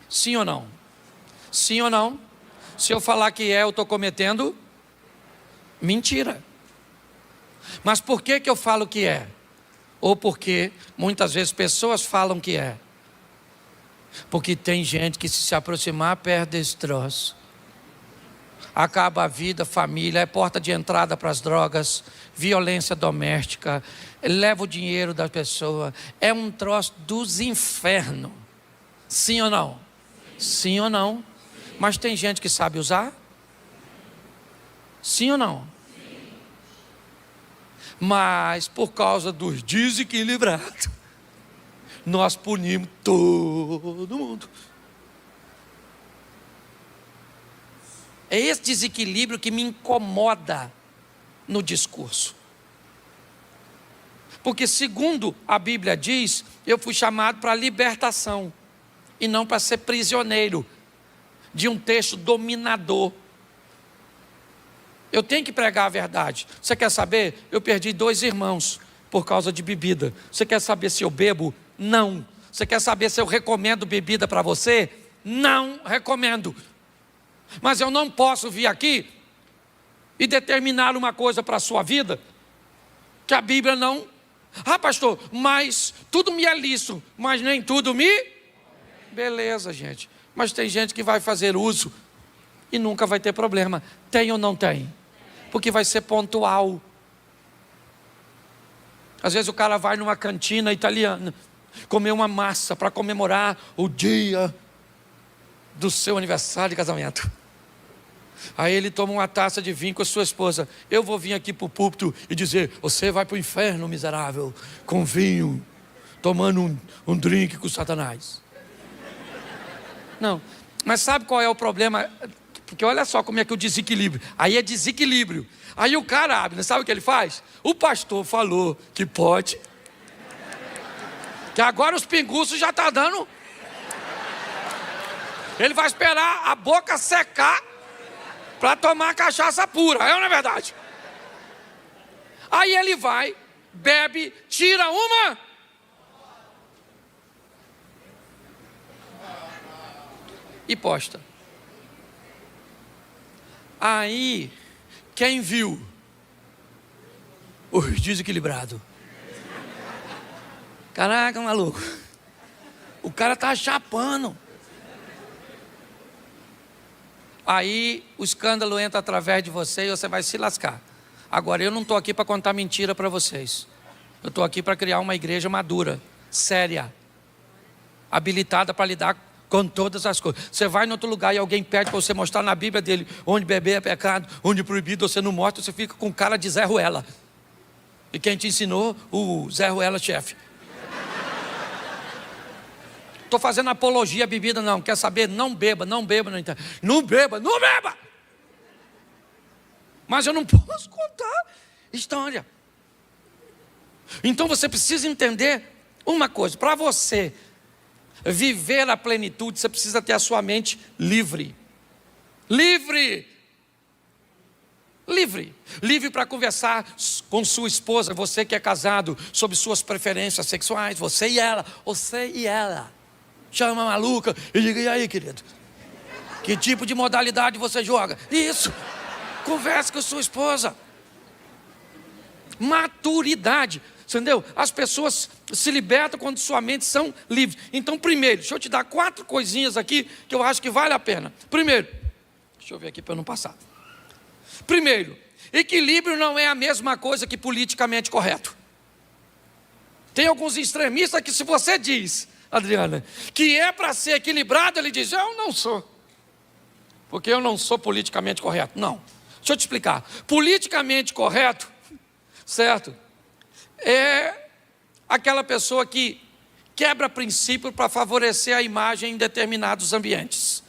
Sim ou não? Sim ou não? Se eu falar que é, eu estou cometendo mentira. Mas por que eu falo que é? Ou porque muitas vezes pessoas falam que é? Porque tem gente que se aproximar perto desse troço, acaba a vida, família, é porta de entrada para as drogas, violência doméstica, leva o dinheiro da pessoa, é um troço dos infernos. Sim ou não? Sim ou não? Mas tem gente que sabe usar? Sim ou não? Sim. Mas por causa dos desequilibrados, nós punimos todo mundo. É esse desequilíbrio que me incomoda no discurso. Porque segundo a Bíblia diz, eu fui chamado para a libertação e não para ser prisioneiro de um texto dominador. Eu tenho que pregar a verdade. Você quer saber? Eu perdi 2 irmãos por causa de bebida. Você quer saber se eu bebo? Não. Você quer saber se eu recomendo bebida para você? Não recomendo. Mas eu não posso vir aqui e determinar uma coisa para a sua vida que a Bíblia não. Pastor, mas tudo me é lícito, mas nem tudo me. Beleza, gente. Mas tem gente que vai fazer uso e nunca vai ter problema. Tem ou não tem? Porque vai ser pontual. Às vezes o cara vai numa cantina italiana comer uma massa para comemorar o dia do seu aniversário de casamento. Aí ele toma uma taça de vinho com a sua esposa. Eu vou vir aqui para o púlpito e dizer: você vai para o inferno, miserável, com vinho, tomando um drink com Satanás. Não, mas sabe qual é o problema? Porque olha só como é que o desequilíbrio. Aí é desequilíbrio. Aí o cara abre, sabe o que ele faz? O pastor falou que pode, que agora os pinguços já estão dando. Ele vai esperar a boca secar para tomar cachaça pura, é ou não é verdade? Aí ele vai, bebe, tira uma e posta. Aí, quem viu? Os desequilibrados. Caraca, maluco. O cara tá chapando. Aí o escândalo entra através de você e você vai se lascar. Agora, eu não estou aqui para contar mentira para vocês. Eu estou aqui para criar uma igreja madura, séria, habilitada para lidar com todas as coisas. Você vai em outro lugar e alguém pede para você mostrar na Bíblia dele onde beber é pecado, onde proibido você não mostra, você fica com cara de Zé Ruela. E quem te ensinou? O Zé Ruela, chefe. Estou fazendo apologia à bebida, não. Quer saber? Não beba, não beba. Não beba, não beba! Mas eu não posso contar história. Então você precisa entender uma coisa. Para você viver a plenitude, você precisa ter a sua mente livre. Livre! Livre. Livre para conversar com sua esposa, você que é casado, sobre suas preferências sexuais, você e ela. Chama a maluca e diga, e aí, querido? Que tipo de modalidade você joga? Isso. Converse com sua esposa. Maturidade. Entendeu? As pessoas se libertam quando sua mente são livres. Então, primeiro, deixa eu te dar 4 coisinhas aqui que eu acho que vale a pena. Primeiro, deixa eu ver aqui para eu não passar. Primeiro, equilíbrio não é a mesma coisa que politicamente correto. Tem alguns extremistas que se você diz, Adriana, que é para ser equilibrado, ele diz, eu não sou. Porque eu não sou politicamente correto. Não. Deixa eu te explicar. Politicamente correto, certo? É aquela pessoa que quebra princípio para favorecer a imagem em determinados ambientes.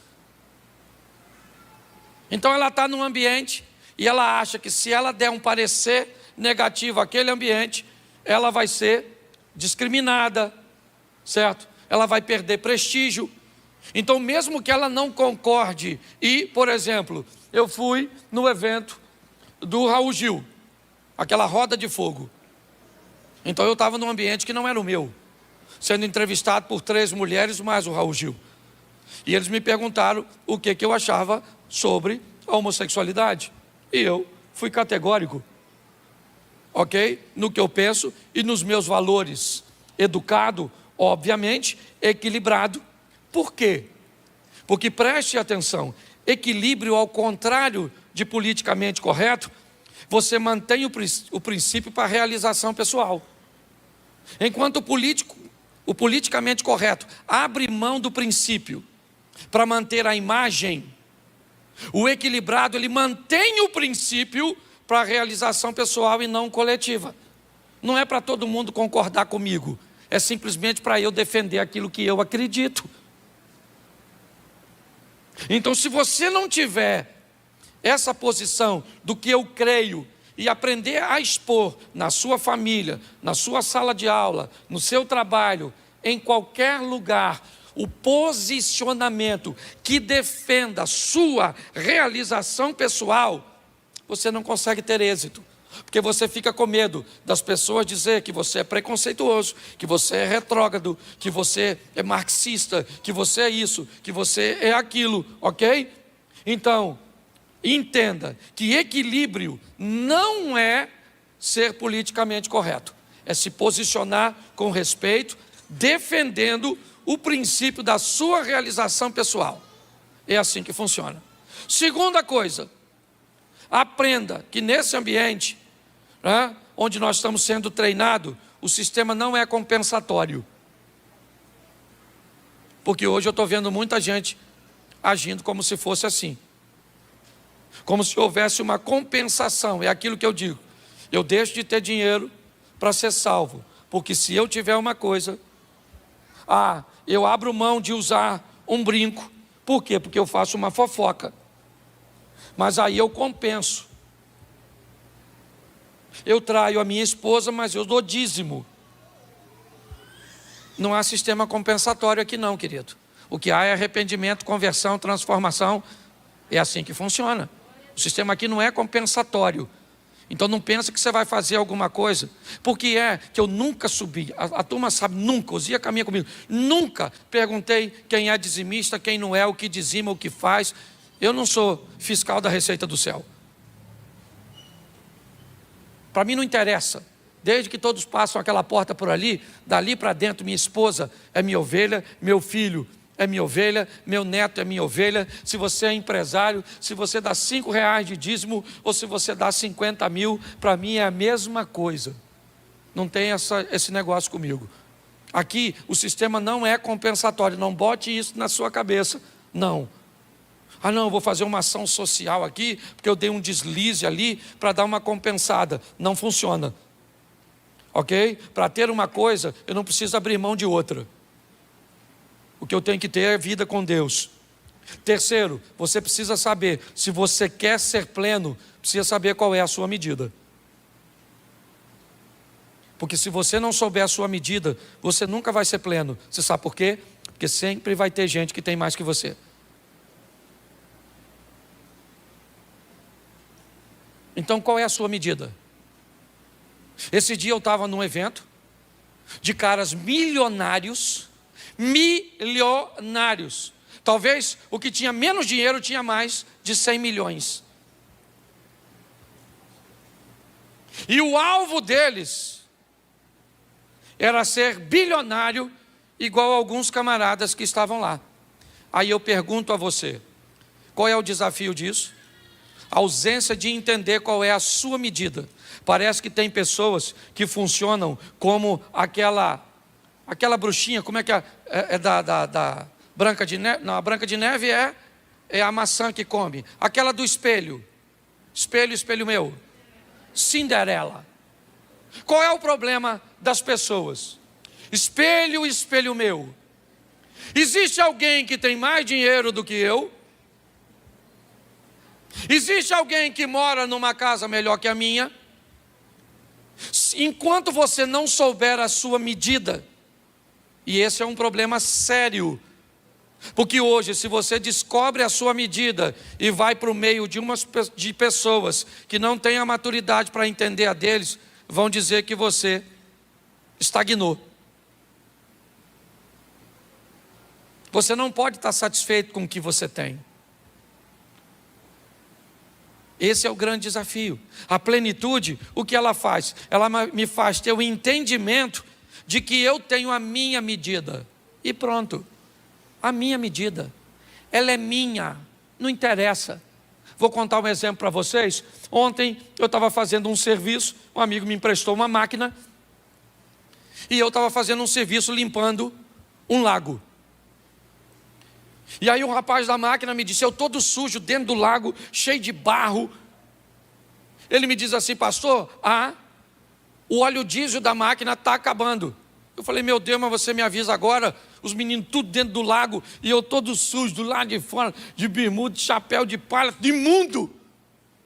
Então ela está num ambiente e ela acha que se ela der um parecer negativo àquele ambiente, ela vai ser discriminada, certo? Ela vai perder prestígio. Então mesmo que ela não concorde, e por exemplo, eu fui no evento do Raul Gil, aquela roda de fogo. Então eu estava num ambiente que não era o meu, sendo entrevistado por 3 mulheres mais o Raul Gil. E eles me perguntaram o que eu achava sobre a homossexualidade. E eu fui categórico, ok? No que eu penso e nos meus valores. Educado, obviamente, equilibrado. Por quê? Porque preste atenção, equilíbrio ao contrário de politicamente correto, você mantém o princípio para a realização pessoal. Enquanto o politicamente correto abre mão do princípio para manter a imagem, o equilibrado, ele mantém o princípio para a realização pessoal e não coletiva. Não é para todo mundo concordar comigo, é simplesmente para eu defender aquilo que eu acredito. Então, se você não tiver essa posição do que eu creio e aprender a expor na sua família, na sua sala de aula, no seu trabalho, em qualquer lugar, o posicionamento que defenda a sua realização pessoal, você não consegue ter êxito. Porque você fica com medo das pessoas dizer que você é preconceituoso, que você é retrógrado, que você é marxista, que você é isso, que você é aquilo, ok? Então, entenda que equilíbrio não é ser politicamente correto. É se posicionar com respeito, defendendo o princípio da sua realização pessoal. É assim que funciona. Segunda coisa, aprenda que nesse ambiente, né, onde nós estamos sendo treinados, o sistema não é compensatório. Porque hoje eu estou vendo muita gente agindo como se fosse assim. Como se houvesse uma compensação, é aquilo que eu digo. Eu deixo de ter dinheiro para ser salvo, porque se eu tiver uma coisa, eu abro mão de usar um brinco. Por quê? Porque eu faço uma fofoca. Mas aí eu compenso. Eu traio a minha esposa, mas eu dou dízimo. Não há sistema compensatório aqui não, querido. O que há é arrependimento, conversão, transformação. É assim que funciona. O sistema aqui não é compensatório. Então não pensa que você vai fazer alguma coisa. Porque é que eu nunca subi. A turma sabe, nunca. O Zia caminha comigo. Nunca perguntei quem é dizimista, quem não é, o que dizima, o que faz. Eu não sou fiscal da Receita do Céu. Para mim não interessa Desde que todos passam aquela porta por ali, dali para dentro, minha esposa é minha ovelha, meu filho é minha ovelha, meu neto é minha ovelha. Se você é empresário, se você dá R$ 5 de dízimo, ou se você dá 50 mil, para mim é a mesma coisa. Não tem esse negócio comigo. Aqui o sistema não é compensatório, não bote isso na sua cabeça, não. Ah não, eu vou fazer uma ação social aqui, porque eu dei um deslize ali, para dar uma compensada. Não funciona. Ok? Para ter uma coisa, eu não preciso abrir mão de outra. O que eu tenho que ter é vida com Deus. Terceiro, você precisa saber, se você quer ser pleno, precisa saber qual é a sua medida. Porque se você não souber a sua medida, você nunca vai ser pleno. Você sabe por quê? Porque sempre vai ter gente que tem mais que você. Então qual é a sua medida? Esse dia eu estava num evento de caras milionários. Talvez o que tinha menos dinheiro tinha mais de 100 milhões. E o alvo deles era ser bilionário, igual a alguns camaradas que estavam lá. Aí eu pergunto a você, qual é o desafio disso? A ausência de entender qual é a sua medida. Parece que tem pessoas que funcionam como aquela bruxinha, como é que é da Branca de Neve? Não, a Branca de Neve é a maçã que come. Aquela do espelho. Espelho, espelho meu. Cinderela. Qual é o problema das pessoas? Espelho, espelho meu. Existe alguém que tem mais dinheiro do que eu? Existe alguém que mora numa casa melhor que a minha? Enquanto você não souber a sua medida, e esse é um problema sério, porque hoje, se você descobre a sua medida e vai para o meio de pessoas que não têm a maturidade para entender a deles, vão dizer que você estagnou. Você não pode estar satisfeito com o que você tem. Esse é o grande desafio. A plenitude, o que ela faz? Ela me faz ter o entendimento de que eu tenho a minha medida. E pronto. A minha medida. Ela é minha. Não interessa. Vou contar um exemplo para vocês. Ontem eu estava fazendo um serviço, um amigo me emprestou uma máquina, e eu estava fazendo um serviço limpando um lago. E aí o rapaz da máquina me disse, eu todo sujo dentro do lago, cheio de barro. Ele me diz assim, pastor, o óleo diesel da máquina está acabando. Eu falei, meu Deus, mas você me avisa agora, os meninos tudo dentro do lago, e eu todo sujo, do lado de fora, de bermuda, de chapéu, de palha, de imundo.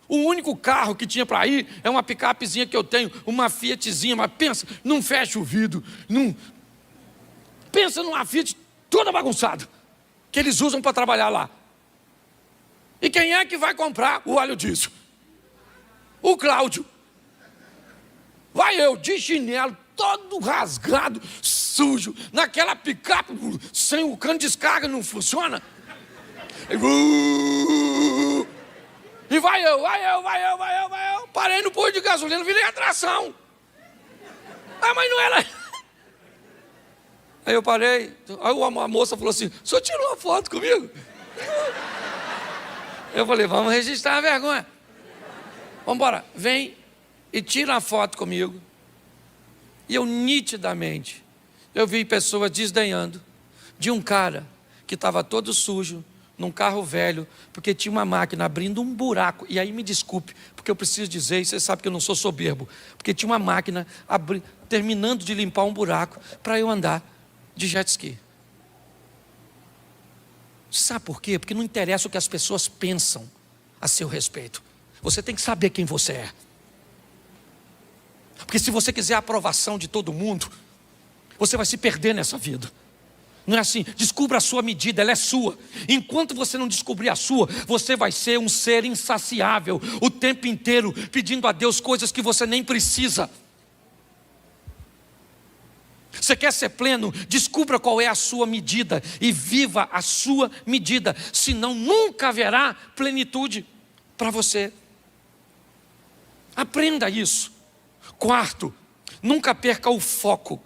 O único carro que tinha para ir é uma picapezinha que eu tenho, uma Fiatzinha, mas pensa, não fecha o vidro, não... Pensa numa Fiat toda bagunçada, que eles usam para trabalhar lá. E quem é que vai comprar o óleo diesel? O Cláudio. Vai eu, de chinelo, todo rasgado, sujo, naquela picape, sem o cano de descarga, não funciona. E vai eu. Parei no posto de gasolina, virei atração. Mas não era... Aí eu parei, aí a moça falou assim, o senhor tirou uma foto comigo? Eu falei, vamos registrar a vergonha. Vamos embora, vem e tira a foto comigo. E eu nitidamente, eu vi pessoas desdenhando de um cara que estava todo sujo, num carro velho, porque tinha uma máquina abrindo um buraco. E aí me desculpe, porque eu preciso dizer, e você sabe que eu não sou soberbo, porque tinha uma máquina terminando de limpar um buraco para eu andar de jet ski. Sabe por quê? Porque não interessa o que as pessoas pensam a seu respeito. Você tem que saber quem você é. Porque se você quiser a aprovação de todo mundo, você vai se perder nessa vida. Não é assim, descubra a sua medida, ela é sua. Enquanto você não descobrir a sua, você vai ser um ser insaciável, o tempo inteiro pedindo a Deus coisas que você nem precisa. Você quer ser pleno? Descubra qual é a sua medida e viva a sua medida, senão nunca haverá plenitude para você. Aprenda isso. Quarto, Nunca perca o foco,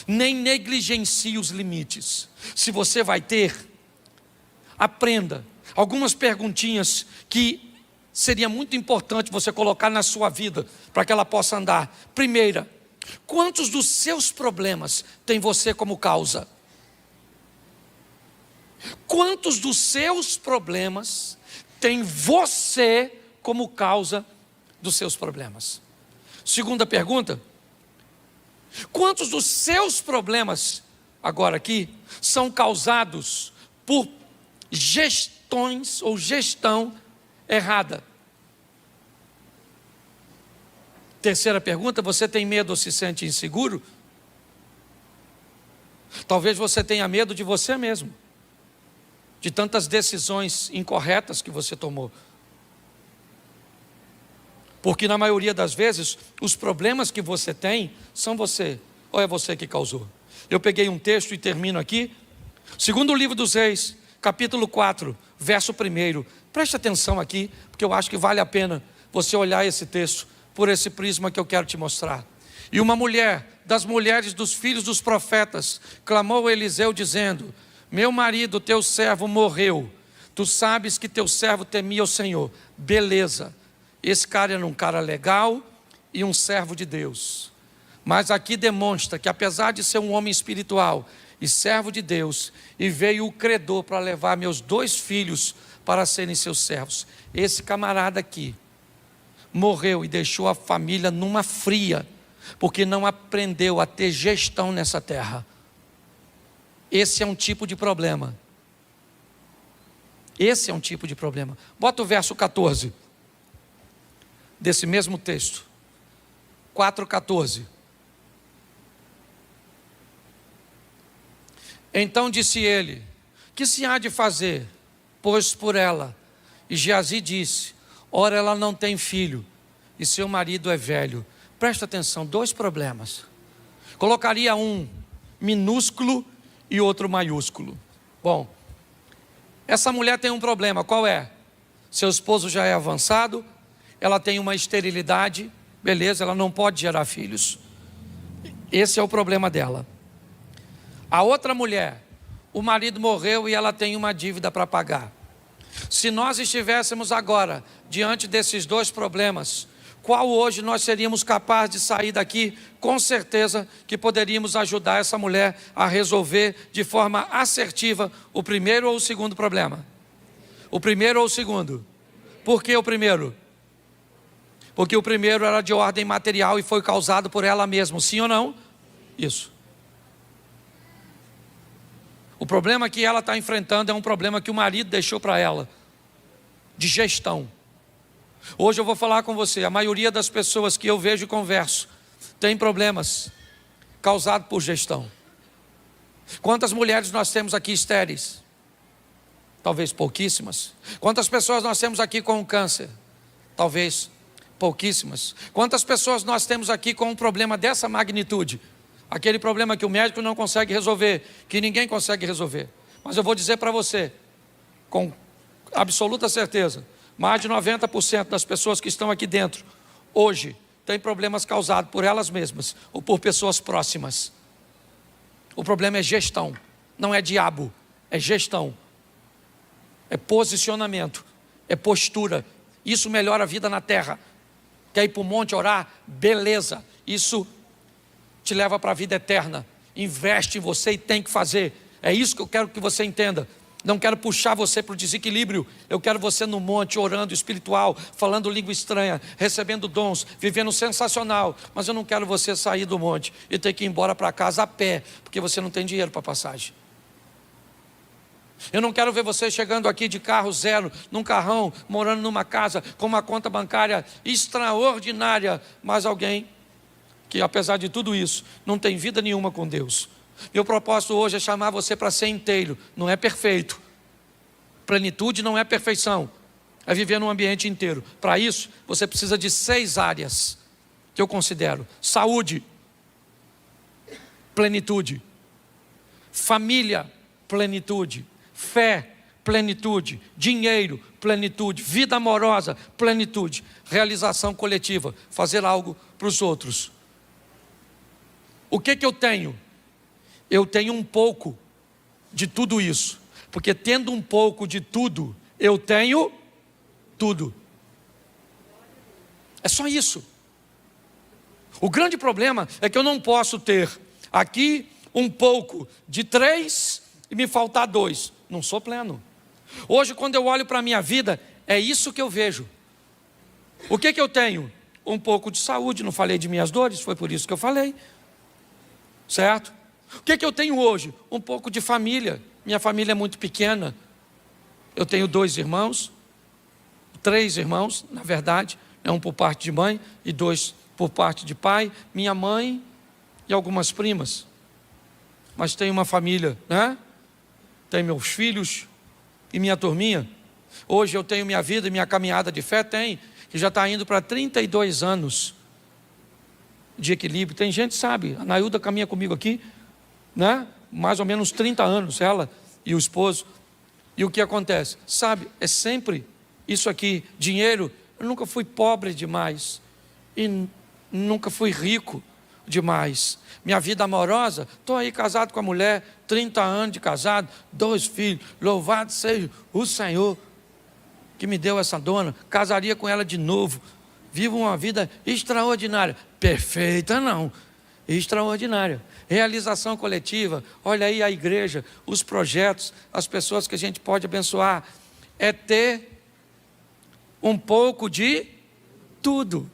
nem negligencie os limites. Se você vai ter, aprenda algumas perguntinhas que seria muito importante você colocar na sua vida para que ela possa andar. Primeira, quantos dos seus problemas tem você como causa? Quantos dos seus problemas tem você como causa dos seus problemas? Segunda pergunta, quantos dos seus problemas, agora aqui, são causados por gestões ou gestão errada? Terceira pergunta, você tem medo ou se sente inseguro? Talvez você tenha medo de você mesmo, de tantas decisões incorretas que você tomou. Porque na maioria das vezes, os problemas que você tem são você, ou é você que causou. Eu peguei um texto e termino aqui. Segundo o livro dos Reis, capítulo 4, verso 1. Preste atenção aqui, porque eu acho que vale a pena você olhar esse texto por esse prisma que eu quero te mostrar. E uma mulher, das mulheres dos filhos dos profetas, clamou a Eliseu dizendo: meu marido, teu servo, morreu. Tu sabes que teu servo temia o Senhor. Beleza. Esse cara era um cara legal e um servo de Deus. Mas aqui demonstra que apesar de ser um homem espiritual e servo de Deus, e veio o credor para levar meus 2 filhos para serem seus servos, esse camarada aqui morreu e deixou a família numa fria, porque não aprendeu a ter gestão nessa terra. Esse é um tipo de problema. Esse é um tipo de problema. Bota o verso 14 desse mesmo texto, 4,14. Então disse ele: que se há de fazer, pois por ela? E Geazi disse: ora, ela não tem filho, e seu marido é velho. Presta atenção, 2 problemas. Colocaria um minúsculo e outro maiúsculo. Bom, essa mulher tem um problema, qual é? Seu esposo já é avançado, ela tem uma esterilidade, beleza, ela não pode gerar filhos. Esse é o problema dela. A outra mulher, o marido morreu e ela tem uma dívida para pagar. Se nós estivéssemos agora diante desses 2 problemas, qual hoje nós seríamos capazes de sair daqui? Com certeza que poderíamos ajudar essa mulher a resolver de forma assertiva o primeiro ou o segundo problema. O primeiro ou o segundo? Por que o primeiro? Porque o primeiro era de ordem material e foi causado por ela mesma, sim ou não? Isso. O problema que ela está enfrentando é um problema que o marido deixou para ela, de gestão. Hoje eu vou falar com você, a maioria das pessoas que eu vejo e converso, tem problemas causados por gestão. Quantas mulheres nós temos aqui estéreis? Talvez pouquíssimas. Quantas pessoas nós temos aqui com câncer? Talvez pouquíssimas. Quantas pessoas nós temos aqui com um problema dessa magnitude? Aquele problema que o médico não consegue resolver, que ninguém consegue resolver. Mas eu vou dizer para você, com absoluta certeza, mais de 90% das pessoas que estão aqui dentro, hoje, têm problemas causados por elas mesmas, ou por pessoas próximas. O problema é gestão, não é diabo, é gestão. É posicionamento, é postura. Isso melhora a vida na terra. Quer ir para o monte orar? Beleza, isso te leva para a vida eterna. Investe em você e tem que fazer. É isso que eu quero que você entenda. Não quero puxar você para o desequilíbrio. Eu quero você no monte, orando, espiritual, falando língua estranha, recebendo dons, vivendo sensacional. Mas eu não quero você sair do monte e ter que ir embora para casa a pé, porque você não tem dinheiro para passagem. Eu não quero ver você chegando aqui de carro zero, num carrão, morando numa casa, com uma conta bancária extraordinária, mas alguém que, apesar de tudo isso, não tem vida nenhuma com Deus. Meu propósito hoje é chamar você para ser inteiro, não é perfeito. Plenitude não é perfeição, é viver num ambiente inteiro. Para isso, você precisa de 6 áreas que eu considero: saúde, plenitude; família, plenitude; fé, plenitude; dinheiro, plenitude; vida amorosa, plenitude; realização coletiva, fazer algo para os outros. O que eu tenho? Eu tenho um pouco de tudo isso. Porque tendo um pouco de tudo, eu tenho tudo. É só isso. O grande problema é que eu não posso ter aqui um pouco de 3 e me faltar 2. Não sou pleno. Hoje, quando eu olho para a minha vida, é isso que eu vejo. O que eu tenho? Um pouco de saúde. Não falei de minhas dores, foi por isso que eu falei. Certo? O que eu tenho hoje? Um pouco de família. Minha família é muito pequena. Eu tenho 2 irmãos, 3 irmãos, na verdade, um por parte de mãe e 2 por parte de pai, minha mãe e algumas primas. Mas tenho uma família, né? Tenho meus filhos e minha turminha. Hoje eu tenho minha vida e minha caminhada de fé, que já está indo para 32 anos de equilíbrio. Tem gente, sabe, a Nailda caminha comigo aqui, né? Mais ou menos 30 anos, ela e o esposo. E o que acontece? Sabe, é sempre isso aqui, dinheiro. Eu nunca fui pobre demais e nunca fui rico demais. Minha vida amorosa, estou aí casado com a mulher, 30 anos de casado, 2 filhos, louvado seja o Senhor que me deu essa dona, casaria com ela de novo, vivo uma vida extraordinária, perfeita não, extraordinária, realização coletiva. Olha aí a igreja, os projetos, as pessoas que a gente pode abençoar, é ter um pouco de tudo.